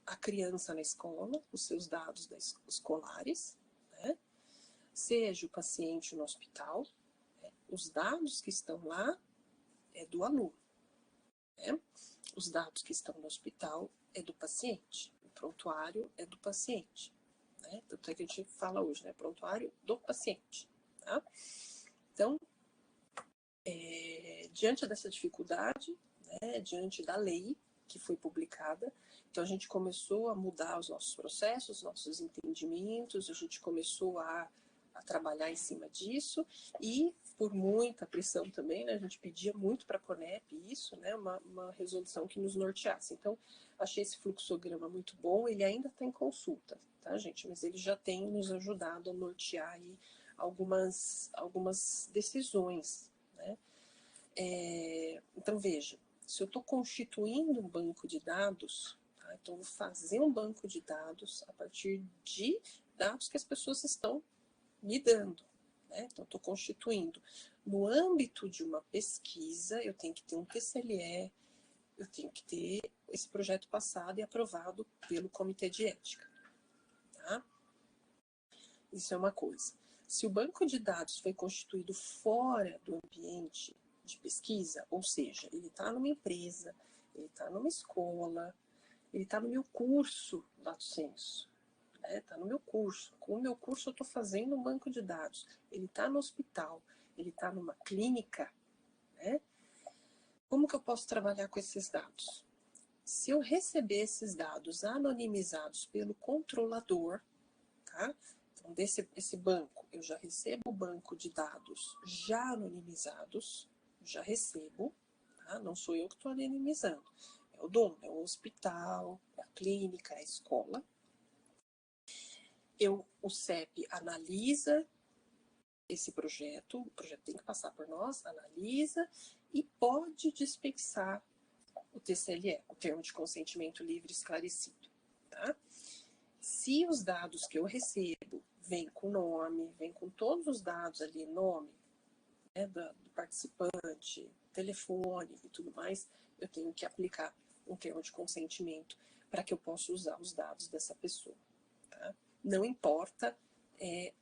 a criança na escola, os seus dados escolares, né? Seja o paciente no hospital, né? Os dados que estão lá é do aluno, né? Os dados que estão no hospital é do paciente, o prontuário é do paciente, né? Tanto é que a gente fala hoje, né? Prontuário do paciente, tá? Então, diante dessa dificuldade, né, diante da lei que foi publicada, então a gente começou a mudar os nossos processos, nossos entendimentos, a gente começou a trabalhar em cima disso e por muita pressão também, né, a gente pedia muito para a CONEP isso, né, uma resolução que nos norteasse. Então, achei esse fluxograma muito bom, ele ainda está em consulta, tá, gente? Mas ele já tem nos ajudado a nortear aí algumas decisões, né? Então, veja, se eu estou constituindo um banco de dados, tá? Então eu vou fazer um banco de dados a partir de dados que as pessoas estão me dando, né? Então, estou constituindo. No âmbito de uma pesquisa, eu tenho que ter um TCLE, eu tenho que ter esse projeto passado e aprovado pelo Comitê de Ética, tá? Isso é uma coisa. Se o banco de dados foi constituído fora do ambiente de pesquisa, ou seja, ele está numa empresa, ele está numa escola, ele está no meu curso Lato Sensu, né? Está no meu curso. Com o meu curso eu estou fazendo um banco de dados. Ele está no hospital, ele está numa clínica, né? Como que eu posso trabalhar com esses dados? Se eu receber esses dados anonimizados pelo controlador, tá? Então, esse banco, eu já recebo o banco de dados já anonimizados, já recebo, tá? Não sou eu que estou anonimizando, é o dono, é o hospital, é a clínica, é a escola. O CEP analisa esse projeto, o projeto tem que passar por nós, analisa e pode dispensar o TCLE, o termo de consentimento livre esclarecido, tá? Se os dados que eu recebo vêm com nome, vêm com todos os dados ali, nome, né, do participante, telefone e tudo mais, eu tenho que aplicar um termo de consentimento para que eu possa usar os dados dessa pessoa, tá? Não importa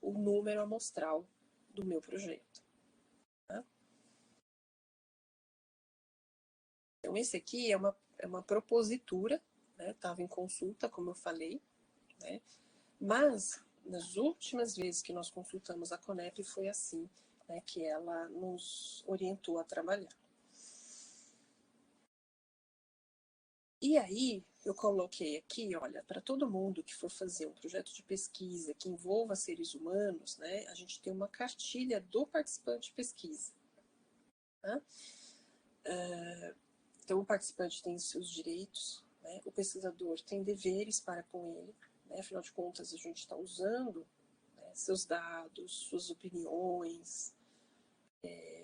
o número amostral do meu projeto. Tá? Então, esse aqui é uma propositura, né? Estava em consulta, como eu falei, né? Mas, nas últimas vezes que nós consultamos a Conep, foi assim, né, que ela nos orientou a trabalhar. E aí, eu coloquei aqui, olha, para todo mundo que for fazer um projeto de pesquisa que envolva seres humanos, né, a gente tem uma cartilha do participante de pesquisa. Tá? Então, o participante tem seus direitos, né, o pesquisador tem deveres para com ele, né, afinal de contas, a gente está usando, né, seus dados, suas opiniões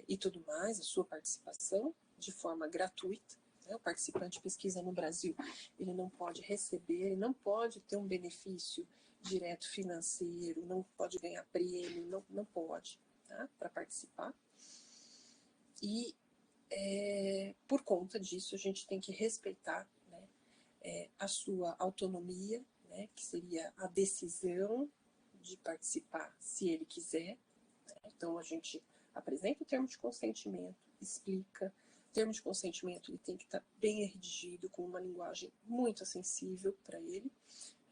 e tudo mais, a sua participação de forma gratuita. O participante de pesquisa no Brasil, ele não pode receber, ele não pode ter um benefício direto financeiro, não pode ganhar prêmio, não pode, tá? Para participar. E por conta disso, a gente tem que respeitar, né, a sua autonomia, né, que seria a decisão de participar se ele quiser. Né? Então, a gente apresenta o termo de consentimento, explica. O termo de consentimento ele tem que estar bem redigido, com uma linguagem muito acessível para ele.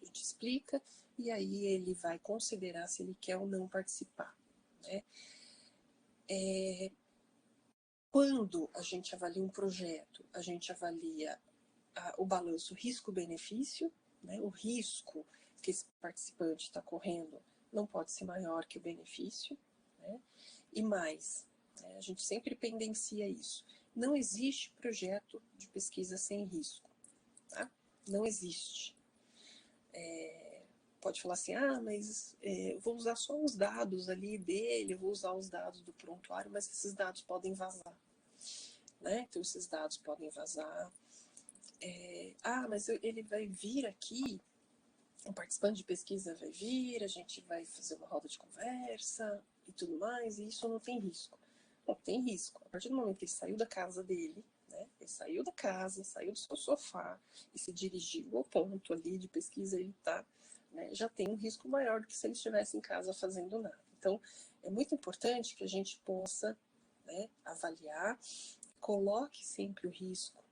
A gente explica e aí ele vai considerar se ele quer ou não participar. Né? Quando a gente avalia um projeto, a gente avalia o balanço risco-benefício, né? O risco que esse participante está correndo não pode ser maior que o benefício. Né? E mais, né? A gente sempre pendencia isso. Não existe projeto de pesquisa sem risco. Tá? Não existe. Pode falar assim, mas eu vou usar só os dados ali dele, eu vou usar os dados do prontuário, mas esses dados podem vazar. Né? Então, esses dados podem vazar. Mas ele vai vir aqui, um participante de pesquisa vai vir, a gente vai fazer uma roda de conversa e tudo mais, e isso não tem risco. Não tem risco. A partir do momento que ele saiu da casa dele, né, ele saiu da casa, saiu do seu sofá e se dirigiu ao ponto ali de pesquisa, ele tá, né, já tem um risco maior do que se ele estivesse em casa fazendo nada. Então, é muito importante que a gente possa, né, avaliar, coloque sempre o risco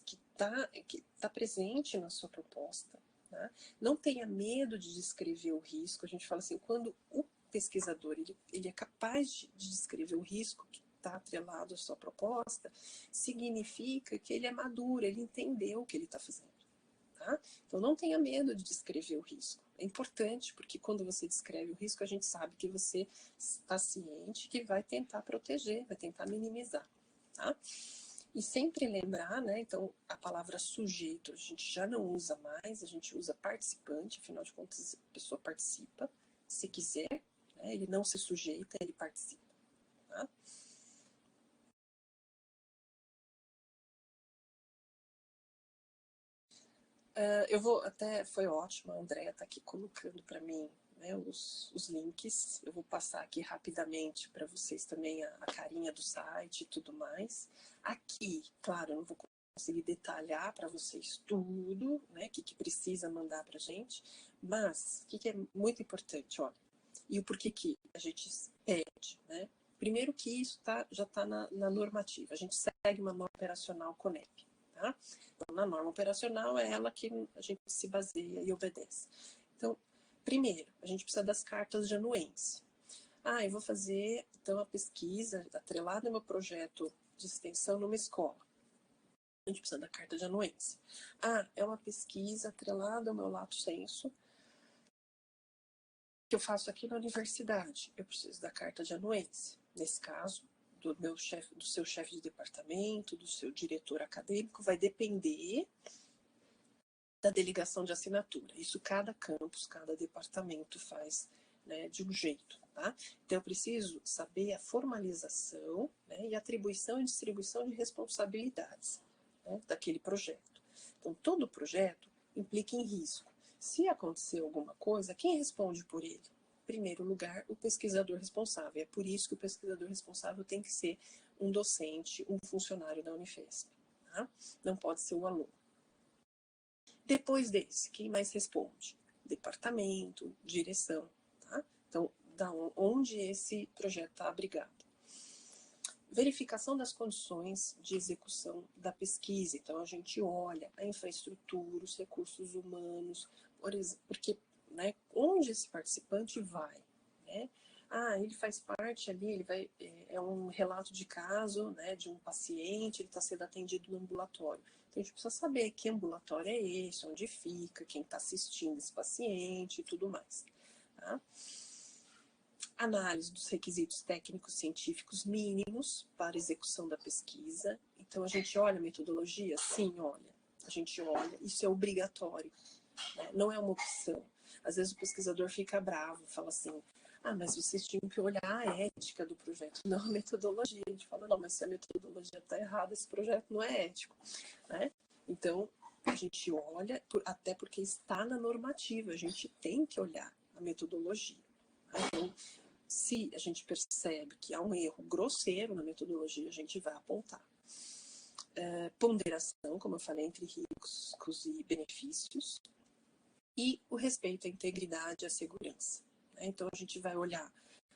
que está presente na sua proposta. Tá? Não tenha medo de descrever o risco. A gente fala assim, quando o pesquisador ele é capaz de descrever o risco que está atrelado à sua proposta, significa que ele é maduro, ele entendeu o que ele está fazendo. Tá? Então não tenha medo de descrever o risco. É importante, porque quando você descreve o risco, a gente sabe que você está ciente que vai tentar proteger, vai tentar minimizar. Tá? E sempre lembrar, né, então a palavra sujeito a gente já não usa mais, a gente usa participante, afinal de contas a pessoa participa, se quiser, né, ele não se sujeita, ele participa. Tá? Eu vou até, foi ótimo, a Andrea está aqui colocando para mim, né, os links, eu vou passar aqui rapidamente para vocês também a carinha do site e tudo mais. Aqui, claro, eu não vou conseguir detalhar para vocês tudo, né, que precisa mandar para a gente, mas o que é muito importante, olha, e o porquê que a gente pede, né? Primeiro que isso já está na normativa, a gente segue uma norma operacional Conep, tá? Então, na norma operacional é ela que a gente se baseia e obedece. Então, primeiro, a gente precisa das cartas de anuência. Eu vou fazer, então, a pesquisa atrelada ao meu projeto de extensão numa escola. A gente precisa da carta de anuência. É uma pesquisa atrelada ao meu lato sensu que eu faço aqui na universidade. Eu preciso da carta de anuência. Nesse caso, do seu chefe de departamento, do seu diretor acadêmico, vai depender da delegação de assinatura. Isso cada campus, cada departamento faz, né, de um jeito. Tá? Então, eu preciso saber a formalização, né, e atribuição e distribuição de responsabilidades, né, daquele projeto. Então, todo projeto implica em risco. Se acontecer alguma coisa, quem responde por ele? Em primeiro lugar, o pesquisador responsável. É por isso que o pesquisador responsável tem que ser um docente, um funcionário da Unifesp. Tá? Não pode ser um aluno. Depois desse, quem mais responde? Departamento, direção. Tá? Então, da onde esse projeto está abrigado. verificação das condições de execução da pesquisa. Então, a gente olha a infraestrutura, os recursos humanos, porque, né, onde esse participante vai, né? Ele faz parte ali, ele vai, é um relato de caso, né, de um paciente, ele está sendo atendido no ambulatório. Então, a gente precisa saber que ambulatório é esse, onde fica, quem está assistindo esse paciente e tudo mais. Tá? Análise dos requisitos técnicos científicos mínimos para execução da pesquisa. Então, a gente olha a metodologia? Sim, olha. A gente olha, isso é obrigatório, né? Não é uma opção. Às vezes o pesquisador fica bravo, fala assim, mas vocês tinham que olhar a ética do projeto, não a metodologia. A gente fala, não, mas se a metodologia está errada, esse projeto não é ético, né? Então, a gente olha, até porque está na normativa, a gente tem que olhar a metodologia. Então, se a gente percebe que há um erro grosseiro na metodologia, a gente vai apontar. Ponderação, como eu falei, entre riscos e benefícios. E o respeito à integridade e à segurança. Né? Então, a gente vai olhar,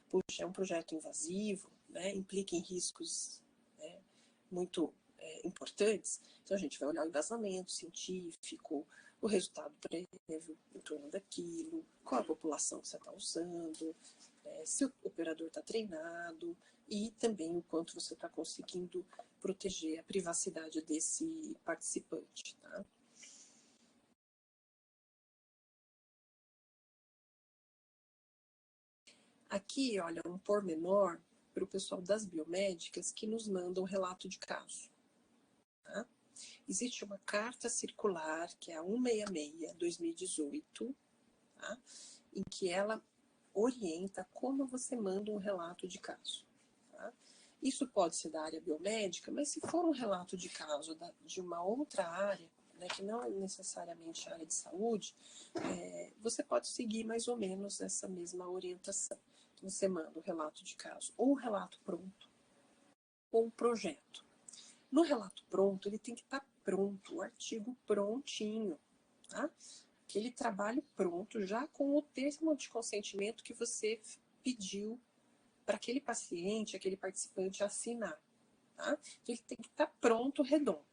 puxa, é um projeto invasivo, né? Implica em riscos, né, muito importantes. Então, a gente vai olhar o embasamento científico, o resultado prévio em torno daquilo, qual a população que você está usando, se o operador está treinado e também o quanto você está conseguindo proteger a privacidade desse participante. Tá? Aqui, olha, um pormenor para o pessoal das biomédicas que nos mandam relato de caso. Tá? Existe uma carta circular, que é a 166/2018, tá? Em que ela orienta como você manda um relato de caso. Tá? Isso pode ser da área biomédica, mas se for um relato de caso de uma outra área, né, que não é necessariamente a área de saúde, você pode seguir mais ou menos essa mesma orientação. Então, você manda o relato de caso, ou o relato pronto, ou o projeto. No relato pronto, ele tem que estar pronto, o artigo prontinho, tá? Aquele trabalho pronto, já com o termo de consentimento que você pediu para aquele paciente, aquele participante assinar. Tá? Então, ele tem que estar pronto, redondo.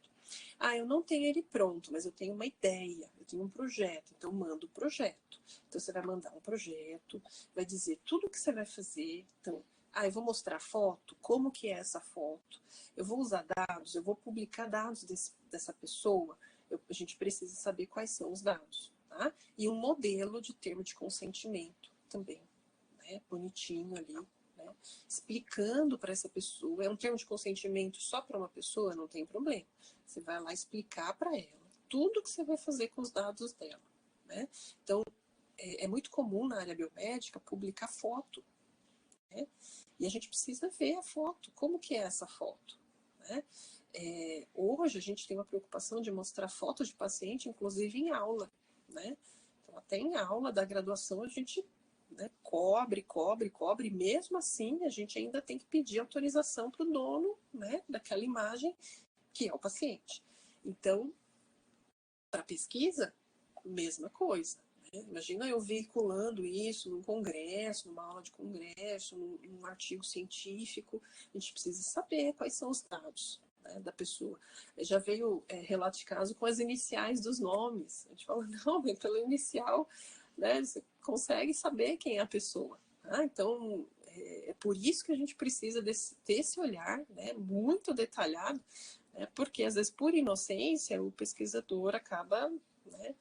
Eu não tenho ele pronto, mas eu tenho uma ideia, eu tenho um projeto, então mando o projeto. Então, você vai mandar um projeto, vai dizer tudo o que você vai fazer. Então, eu vou mostrar foto, como que é essa foto, eu vou usar dados, eu vou publicar dados dessa pessoa, a gente precisa saber quais são os dados. Tá? E um modelo de termo de consentimento também, né? Bonitinho ali, né? Explicando para essa pessoa. É um termo de consentimento só para uma pessoa? Não tem problema. Você vai lá explicar para ela tudo que você vai fazer com os dados dela. Né? Então, é muito comum na área biomédica publicar foto. Né? E a gente precisa ver a foto. Como que é essa foto? Né? Hoje a gente tem uma preocupação de mostrar fotos de paciente, inclusive em aula. Né? Então, até em aula da graduação a gente, né, cobre, e mesmo assim a gente ainda tem que pedir autorização para o dono, né, daquela imagem, que é o paciente. Então, para pesquisa, mesma coisa. Né? Imagina eu veiculando isso num congresso, numa aula de congresso, num artigo científico, a gente precisa saber quais são os dados, né, da pessoa. Já veio relato de caso com as iniciais dos nomes. A gente fala, não, mas pelo inicial, né, você consegue saber quem é a pessoa. Tá? Então, é por isso que a gente precisa ter esse olhar, né, muito detalhado, né, porque às vezes por inocência o pesquisador acaba, né,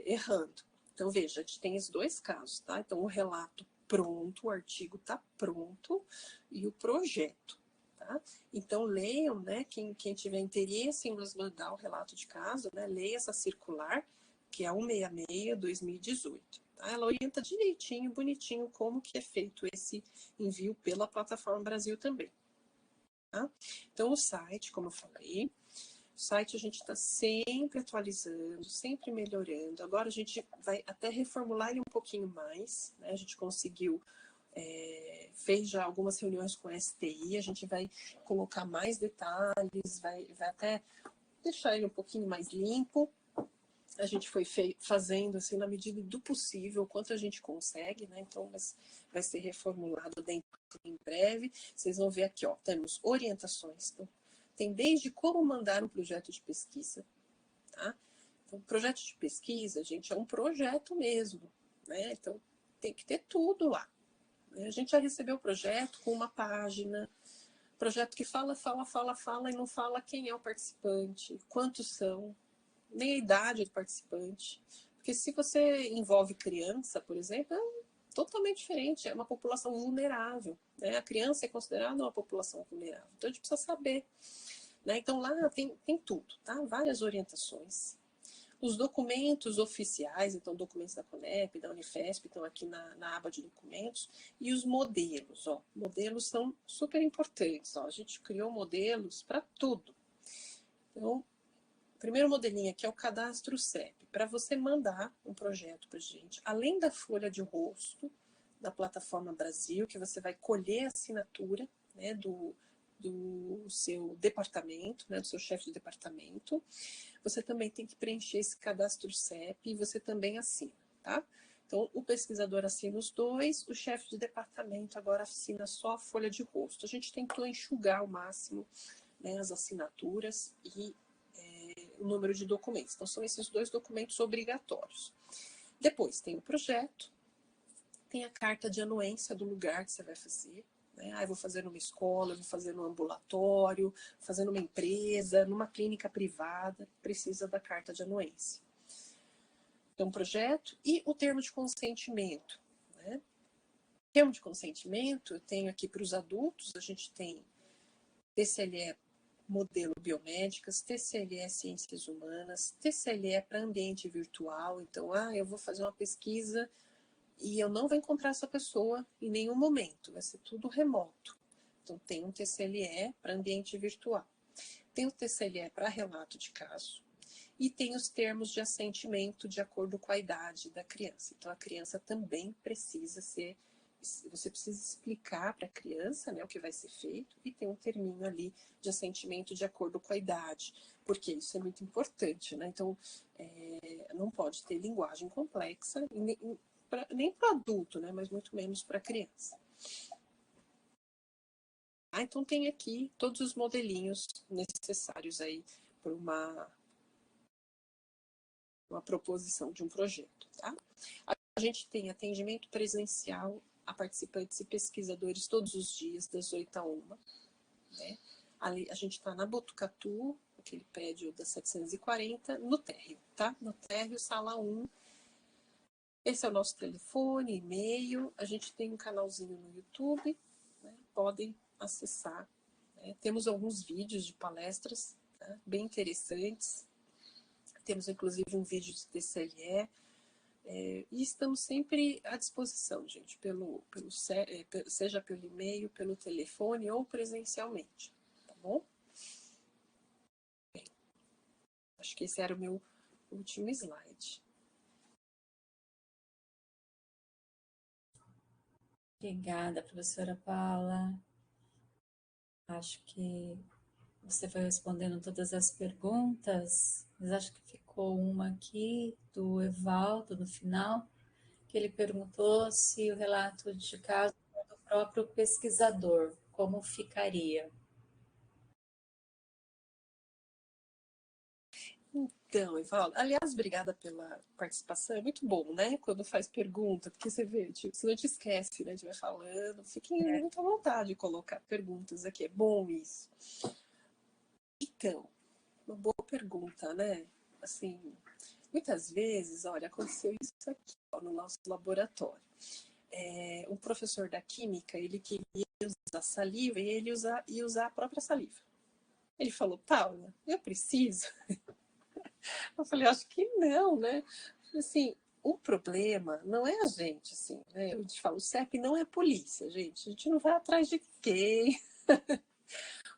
errando. Então, veja, a gente tem esses dois casos, tá? Então, o relato pronto, o artigo está pronto e o projeto. Tá? Então, leiam, né, quem tiver interesse em nos mandar o relato de caso, né, leia essa circular, que é a 166/2018. Tá? Ela orienta direitinho, bonitinho, como que é feito esse envio pela Plataforma Brasil também. Tá? Então, o site, como eu falei, o site a gente está sempre atualizando, sempre melhorando. Agora a gente vai até reformular ele um pouquinho mais, né? A gente conseguiu... fez já algumas reuniões com a STI, a gente vai colocar mais detalhes, vai até deixar ele um pouquinho mais limpo. A gente foi fazendo assim na medida do possível, quanto a gente consegue, né? Então vai ser reformulado dentro em breve. Vocês vão ver aqui, ó, temos orientações. Então, tem desde como mandar um projeto de pesquisa, tá? Então, projeto de pesquisa, gente, é um projeto mesmo, né? Então, tem que ter tudo lá. A gente já recebeu o projeto com uma página, projeto que fala e não fala quem é o participante, quantos são, nem a idade do participante. Porque se você envolve criança, por exemplo, é totalmente diferente, é uma população vulnerável, né? A criança é considerada uma população vulnerável, então a gente precisa saber, né? Então lá tem tudo, tá? Várias orientações. Os documentos oficiais, então documentos da Conep, da Unifesp, estão aqui na aba de documentos, e os modelos, ó. Modelos são super importantes, ó. A gente criou modelos para tudo. Então, o primeiro modelinho aqui é o cadastro CEP. Para você mandar um projeto para a gente, além da folha de rosto da plataforma Brasil, que você vai colher a assinatura, né, do seu departamento, né, do seu chefe de departamento, você também tem que preencher esse cadastro CEP e você também assina, tá? Então, o pesquisador assina os dois, o chefe de departamento agora assina só a folha de rosto. A gente tentou enxugar ao máximo, né, as assinaturas e o número de documentos. Então, são esses dois documentos obrigatórios. Depois, tem o projeto, tem a carta de anuência do lugar que você vai fazer. Né? Ah, eu vou fazer numa escola, eu vou fazer num ambulatório, fazer numa empresa, numa clínica privada, precisa da carta de anuência. Então, projeto e o termo de consentimento. Né? Termo de consentimento, eu tenho aqui para os adultos, a gente tem TCLE modelo biomédicas, TCLE ciências humanas, TCLE para ambiente virtual. Então, eu vou fazer uma pesquisa e eu não vou encontrar essa pessoa em nenhum momento, vai ser tudo remoto. Então, tem um TCLE para ambiente virtual. Tem o TCLE para relato de caso. E tem os termos de assentimento de acordo com a idade da criança. Então, a criança também precisa ser... Você precisa explicar para a criança, né, o que vai ser feito e tem um terminho ali de assentimento de acordo com a idade, porque isso é muito importante, né? Então, não pode ter linguagem complexa, nem para adulto, né, mas muito menos para criança. Então, tem aqui todos os modelinhos necessários aí para uma proposição de um projeto, tá? A gente tem atendimento presencial a participantes e pesquisadores todos os dias, das 8 a 1. Né? Ali, a gente está na Botucatu, aquele prédio da 740, no térreo, tá? No térreo, sala 1. Esse é o nosso telefone, e-mail. A gente tem um canalzinho no YouTube, né? Podem acessar. Né? Temos alguns vídeos de palestras, né? Bem interessantes. Temos, inclusive, um vídeo de TCLE. E estamos sempre à disposição, gente, seja pelo e-mail, pelo telefone ou presencialmente, tá bom? Bem, acho que esse era o meu último slide. Obrigada, professora Paula. Acho que você foi respondendo todas as perguntas, mas acho que ficou uma aqui do Evaldo no final, que ele perguntou se o relato de caso é do próprio pesquisador, como ficaria? Então, Evaldo, aliás, obrigada pela participação, é muito bom, né, quando faz pergunta, porque você vê, tipo, você não te esquece, né, a gente vai falando, fiquem muito à vontade de colocar perguntas aqui, é bom isso. Então, uma boa pergunta, né, assim, muitas vezes, olha, aconteceu isso aqui, ó, no nosso laboratório. Um professor da química, ele queria usar saliva e ele ia usar a própria saliva. Ele falou, Paula, eu preciso? Eu falei, acho que não, né? Assim, o problema não é a gente, assim, né? Eu te falo, o CEP não é polícia, gente. A gente não vai atrás de quem.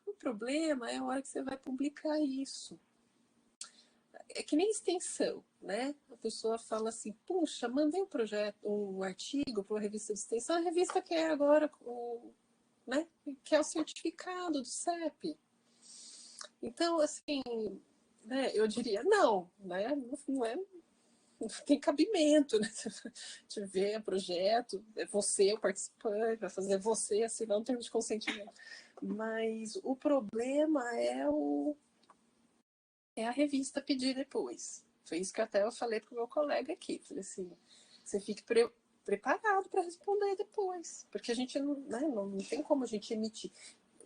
O problema é a hora que você vai publicar isso. É que nem extensão, né? A pessoa fala assim, puxa, mandei um artigo para uma revista de extensão, a revista quer agora né? Quer o certificado do CEP. Então, assim, né, eu diria não, né? Não é tem cabimento, né? Você vê o projeto, é você o participante, vai fazer você assinar um termo de consentimento. Mas o problema é a revista pedir depois. Foi isso que até eu falei para o meu colega aqui. Falei assim, você fique preparado para responder depois. Porque a gente não tem como a gente emitir.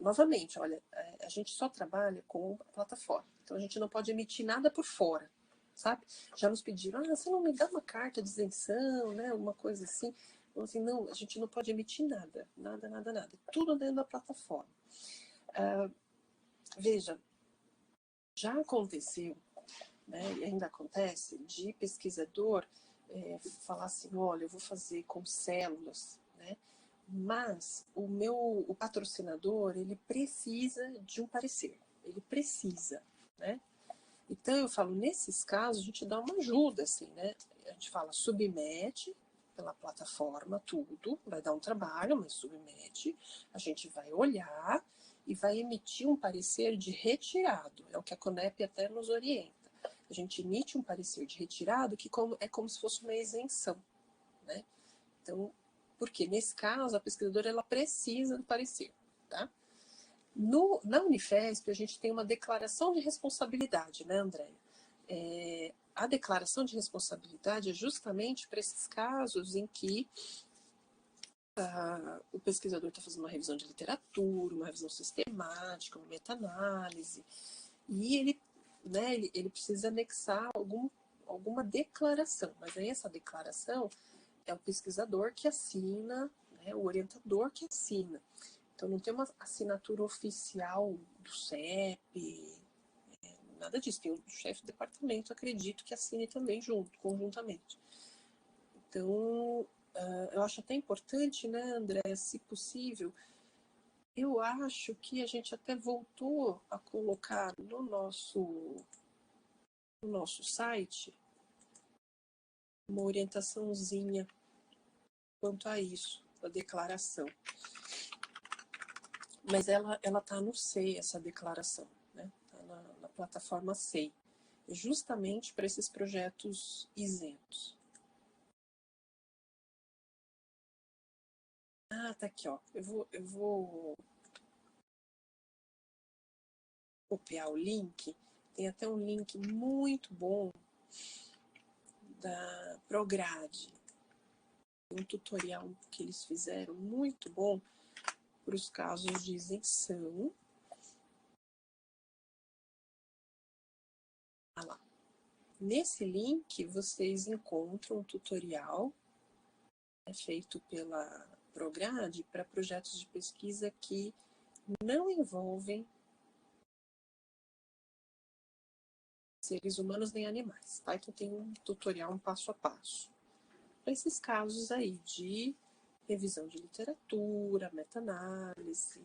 Novamente, olha, a gente só trabalha com a plataforma. Então a gente não pode emitir nada por fora, sabe? Já nos pediram, você não me dá uma carta de isenção, né? Uma coisa assim. Então, assim, não, a gente não pode emitir nada. Nada, nada, nada. Tudo dentro da plataforma. Veja, já aconteceu, né, e ainda acontece, de pesquisador falar assim, olha, eu vou fazer com células, né, mas o patrocinador, ele precisa de um parecer, ele precisa, né? Então eu falo, nesses casos, a gente dá uma ajuda, assim, né? A gente fala, submete pela plataforma tudo, vai dar um trabalho, mas submete, a gente vai olhar e vai emitir um parecer de retirado, é o que a Conep até nos orienta. A gente emite um parecer de retirado que é como se fosse uma isenção, né? Então, porque nesse caso a pesquisadora ela precisa do parecer, tá? Na Unifesp a gente tem uma declaração de responsabilidade, né, Andréia? A declaração de responsabilidade é justamente para esses casos em que o pesquisador está fazendo uma revisão de literatura, uma revisão sistemática, uma meta-análise, e ele precisa anexar alguma declaração, mas aí essa declaração é o pesquisador que assina, né, o orientador que assina. Então não tem uma assinatura oficial do CEP, nada disso. Tem o chefe de departamento, acredito, que assine também conjuntamente. Então, eu acho até importante, né, André, se possível, eu acho que a gente até voltou a colocar no nosso site uma orientaçãozinha quanto a isso, a declaração. Mas ela está no SEI, essa declaração, né? Está na plataforma SEI, justamente para esses projetos isentos. Tá aqui, ó. Eu vou copiar o link. Tem até um link muito bom da Prograde. Um tutorial que eles fizeram muito bom para os casos de isenção. Ah lá. Nesse link vocês encontram um tutorial feito pela Prograde para projetos de pesquisa que não envolvem seres humanos nem animais, tá? Então tem um tutorial, um passo a passo. Para esses casos aí de revisão de literatura, meta-análise,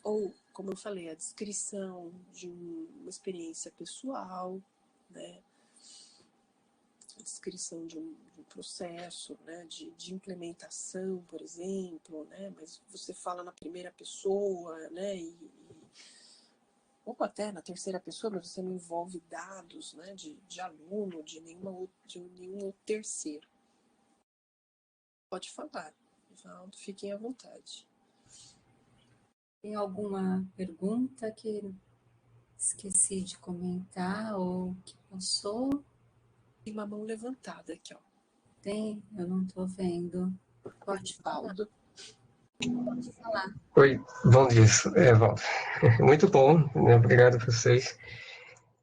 ou, como eu falei, a descrição de uma experiência pessoal, né? A descrição de um processo, né? de implementação, por exemplo, né? Mas você fala na primeira pessoa, né? Ou até na terceira pessoa, mas você não envolve dados, né? de aluno, de nenhum terceiro. Pode falar, Evaldo, fiquem à vontade. Tem alguma pergunta que esqueci de comentar ou que passou? Tem uma mão levantada aqui, ó. Tem? Eu não estou vendo. Pode falar. Pode falar. Oi, bom dia, Evaldo. Muito bom, né? Obrigado a vocês.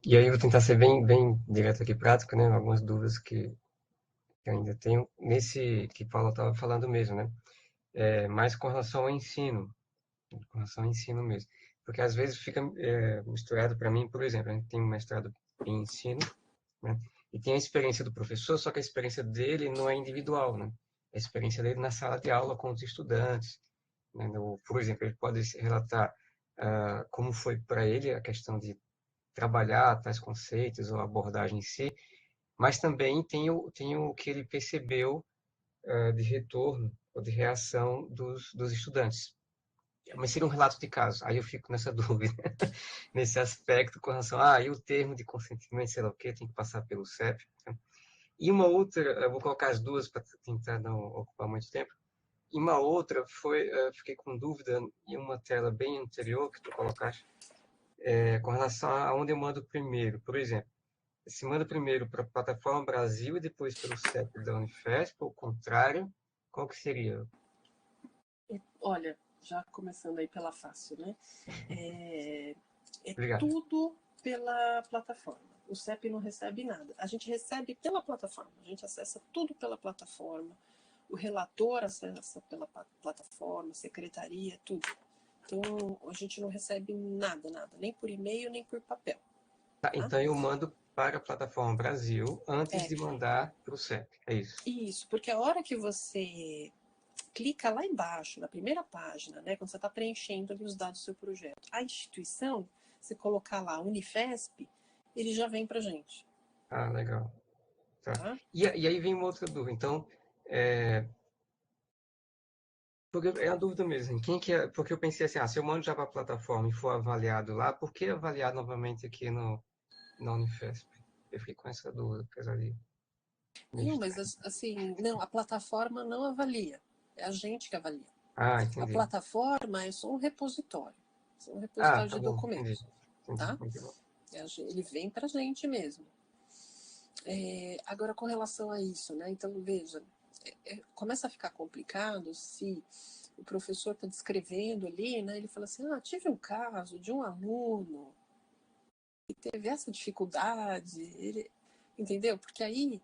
E aí eu vou tentar ser bem direto aqui, prático, né? Algumas dúvidas que ainda tenho. Nesse que Paulo estava falando mesmo, né? Mais com relação ao ensino, mesmo. Porque às vezes fica misturado para mim, por exemplo, a gente tem um mestrado em ensino, né? E tem a experiência do professor, só que a experiência dele não é individual, né? A experiência dele na sala de aula com os estudantes, né? Por exemplo, ele pode relatar como foi para ele a questão de trabalhar tais conceitos ou a abordagem em si, mas também tem o que ele percebeu de retorno ou de reação dos estudantes. Mas seria um relato de caso. Aí eu fico nessa dúvida, nesse aspecto com relação e o termo de consentimento, sei lá o quê, tem que passar pelo CEP. E uma outra, eu vou colocar as duas para tentar não ocupar muito tempo. E uma outra foi, fiquei com dúvida em uma tela bem anterior que tu colocaste, com relação a onde eu mando primeiro. Por exemplo, se manda primeiro para a plataforma Brasil e depois pelo CEP da Unifesp, ou o contrário, qual que seria? Olha, já começando aí pela fácil, né? É Obrigado. tudo pela plataforma. O CEP não recebe nada. A gente recebe pela plataforma. A gente acessa tudo pela plataforma. O relator acessa pela plataforma, secretaria, tudo. Então, a gente não recebe nada, nem por e-mail, nem por papel. Tá, então eu mando para a plataforma Brasil antes É. de mandar para o CEP, é isso? Isso, porque a hora que você clica lá embaixo, na primeira página, né, quando você está preenchendo ali os dados do seu projeto, a instituição, você colocar lá Unifesp, ele já vem para gente. Ah, legal. Tá. Tá? E aí vem uma outra dúvida. Então, porque é uma dúvida mesmo. Quem que é? Porque eu pensei assim, se eu mando já para a plataforma e for avaliado lá, por que avaliar novamente aqui na Unifesp? Eu fiquei com essa dúvida, apesar de meio Não, mas estranho. assim, não, a plataforma não avalia. É a gente que avalia. Ah, A entendi. plataforma é só um repositório. É um Ah, repositório tá de bom, entendi. documentos. Entendi, Tá? muito bom. Ele vem para a gente mesmo. Agora, com relação a isso, né? Então, veja, começa a ficar complicado se o professor está descrevendo ali, né? Ele fala assim, tive um caso de um aluno que teve essa dificuldade, entendeu? Porque aí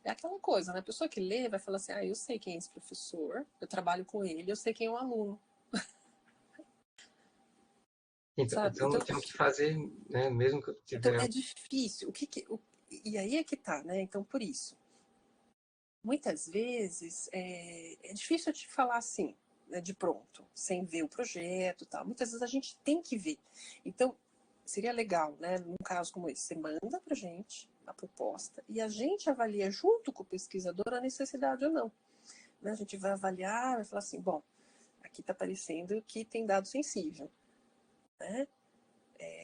é aquela coisa, né? A pessoa que lê vai falar assim, eu sei quem é esse professor, eu trabalho com ele, eu sei quem é o aluno. Sabe? Então eu tenho que fazer, né, mesmo que eu Então tiver... é difícil. E aí é que tá, né? Então, por isso, muitas vezes é difícil eu te falar assim, né, de pronto, sem ver o projeto e tal. Muitas vezes a gente tem que ver. Então, seria legal, né? Num caso como esse, você manda pra gente a proposta e a gente avalia junto com o pesquisador a necessidade ou não. Né? A gente vai avaliar, vai falar assim, bom, aqui está parecendo que tem dado sensível. Né?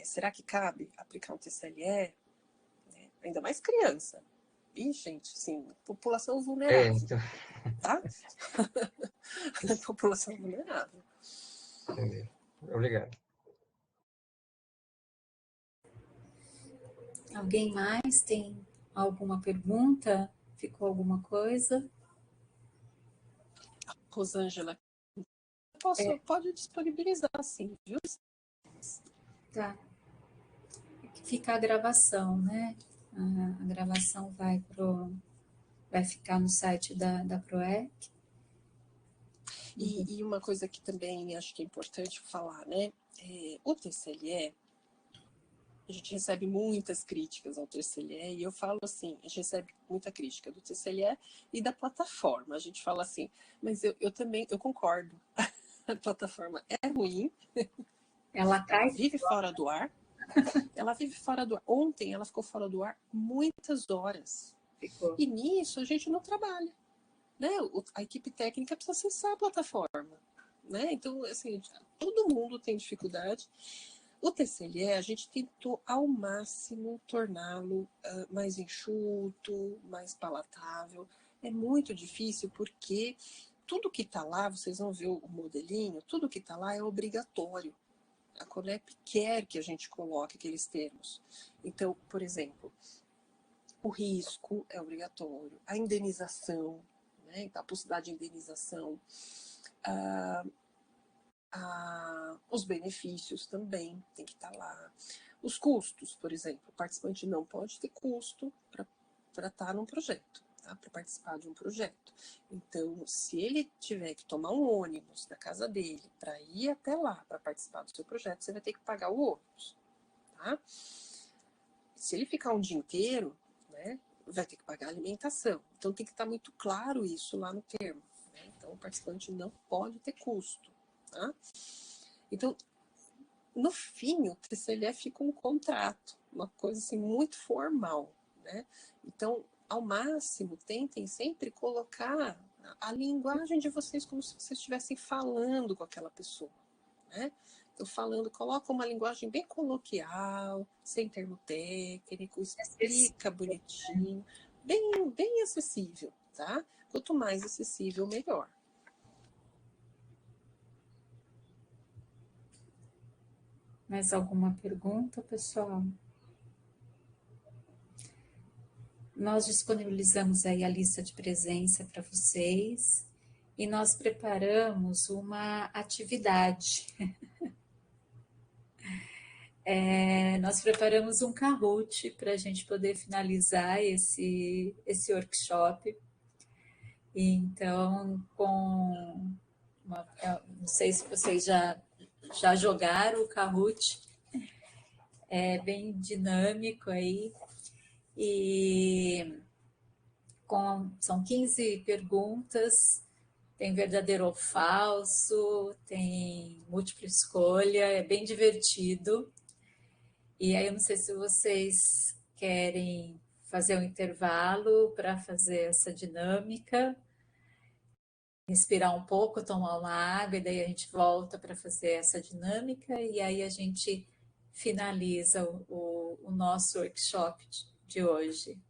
Será que cabe aplicar um TCLE? Né? Ainda mais criança. E, gente, sim, população vulnerável, Então, tá? População vulnerável. entendi. Obrigado. Alguém mais tem alguma pergunta? Ficou alguma coisa? Rosângela, pode disponibilizar, sim, viu? Tá. Fica a gravação, né? A gravação vai ficar no site da PROEC. E uma coisa que também acho que é importante falar, né? O TCLE, a gente recebe muitas críticas ao TCLE, e eu falo assim, a gente recebe muita crítica do TCLE e da plataforma. A gente fala assim, mas eu também, eu concordo. A plataforma é ruim, Ela cai vive fora do ar. Ela vive fora do ar. Ontem ela ficou fora do ar muitas horas. ficou. E nisso a gente não trabalha. Né? A equipe técnica precisa acessar a plataforma. Né? Então, assim, todo mundo tem dificuldade. O TCLE, a gente tentou ao máximo torná-lo mais enxuto, mais palatável. É muito difícil porque tudo que está lá, vocês vão ver o modelinho, tudo que está lá é obrigatório. A Conep quer que a gente coloque aqueles termos. Então, por exemplo, o risco é obrigatório, a indenização, né? Então, a possibilidade de indenização, os benefícios também tem que estar lá. Os custos, por exemplo, o participante não pode ter custo para estar num projeto, tá? Para participar de um projeto. Então, se ele tiver que tomar um ônibus da casa dele para ir até lá para participar do seu projeto, você vai ter que pagar o ônibus, tá? Se ele ficar um dia inteiro, né, vai ter que pagar a alimentação. Então, tem que estar muito claro isso lá no termo. Né? Então, o participante não pode ter custo, tá? Então, no fim, o TCLE fica um contrato, uma coisa assim muito formal, né? Então, ao máximo, tentem sempre colocar a linguagem de vocês como se vocês estivessem falando com aquela pessoa, né? Então, falando, coloca uma linguagem bem coloquial, sem termo técnico, explica bonitinho, bem acessível, tá? Quanto mais acessível, melhor. Mais alguma pergunta, pessoal? Nós disponibilizamos aí a lista de presença para vocês e nós preparamos uma atividade. Nós preparamos um Kahoot para a gente poder finalizar esse workshop. Então, não sei se vocês já jogaram o Kahoot, é bem dinâmico aí, e são 15 perguntas, tem verdadeiro ou falso, tem múltipla escolha, é bem divertido. E aí eu não sei se vocês querem fazer um intervalo para fazer essa dinâmica, respirar um pouco, tomar uma água, e daí a gente volta para fazer essa dinâmica, e aí a gente finaliza o nosso workshop de hoje.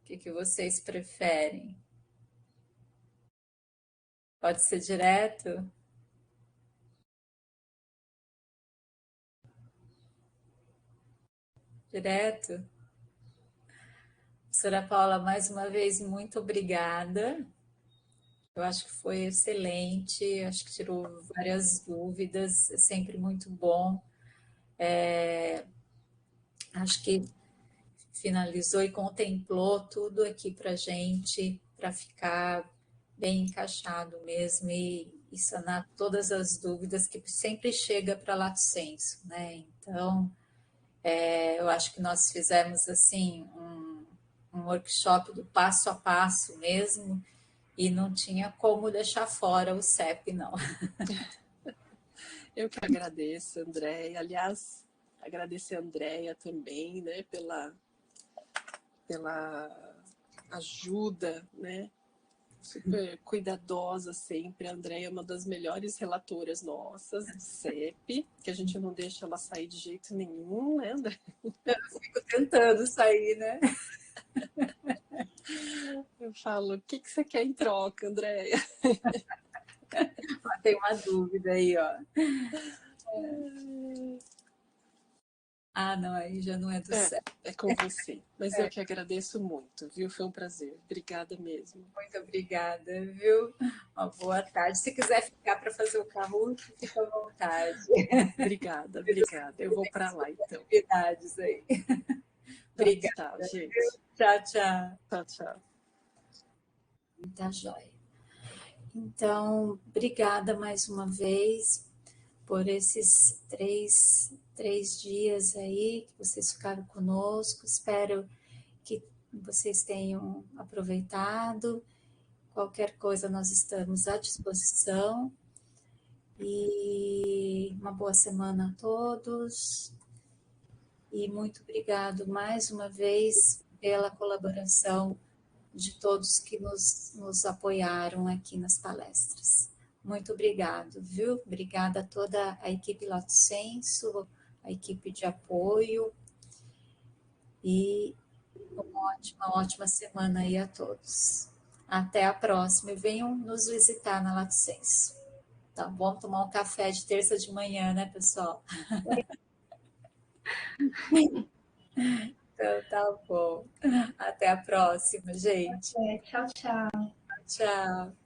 O que vocês preferem? Pode ser direto? Direto? Professora Paula, mais uma vez, muito obrigada. Eu acho que foi excelente, acho que tirou várias dúvidas, é sempre muito bom. Acho que finalizou e contemplou tudo aqui para gente, para ficar bem encaixado mesmo e sanar todas as dúvidas que sempre chega para Lato Sensu, né? Então, eu acho que nós fizemos assim um workshop do passo a passo mesmo, e não tinha como deixar fora o CEP, não. Eu que agradeço, Andréia. Aliás, agradecer a Andréia também, né, pela ajuda, né? Super cuidadosa sempre. A Andréia é uma das melhores relatoras nossas do CEP, que a gente não deixa ela sair de jeito nenhum, né, André? Eu fico tentando sair, né? Eu falo, o que você quer em troca, Andréia? Tem uma dúvida aí, ó. Ah, não, aí já não é do CEP. É com você. Mas eu que agradeço muito, viu? Foi um prazer. Obrigada mesmo. Muito obrigada, viu? Uma boa tarde. Se quiser ficar para fazer o Kahoot, fica à vontade. Obrigada, obrigada. Eu vou para lá, então. Atividades aí. Obrigada. Tchau, gente. Tchau, tchau. Tchau, tchau. Tá joia. Então, obrigada mais uma vez por esses três dias aí que vocês ficaram conosco. Espero que vocês tenham aproveitado. Qualquer coisa, nós estamos à disposição. E uma boa semana a todos. E muito obrigado mais uma vez pela colaboração de todos que nos apoiaram aqui nas palestras. Muito obrigado, viu? Obrigada a toda a equipe Lato Sensu, a equipe de apoio, e uma ótima semana aí a todos. Até a próxima e venham nos visitar na Lato Sensu. Tá bom? Tomar um café de terça de manhã, né, pessoal? Então, tá bom. Até a próxima, gente. Tchau, tchau. Tchau.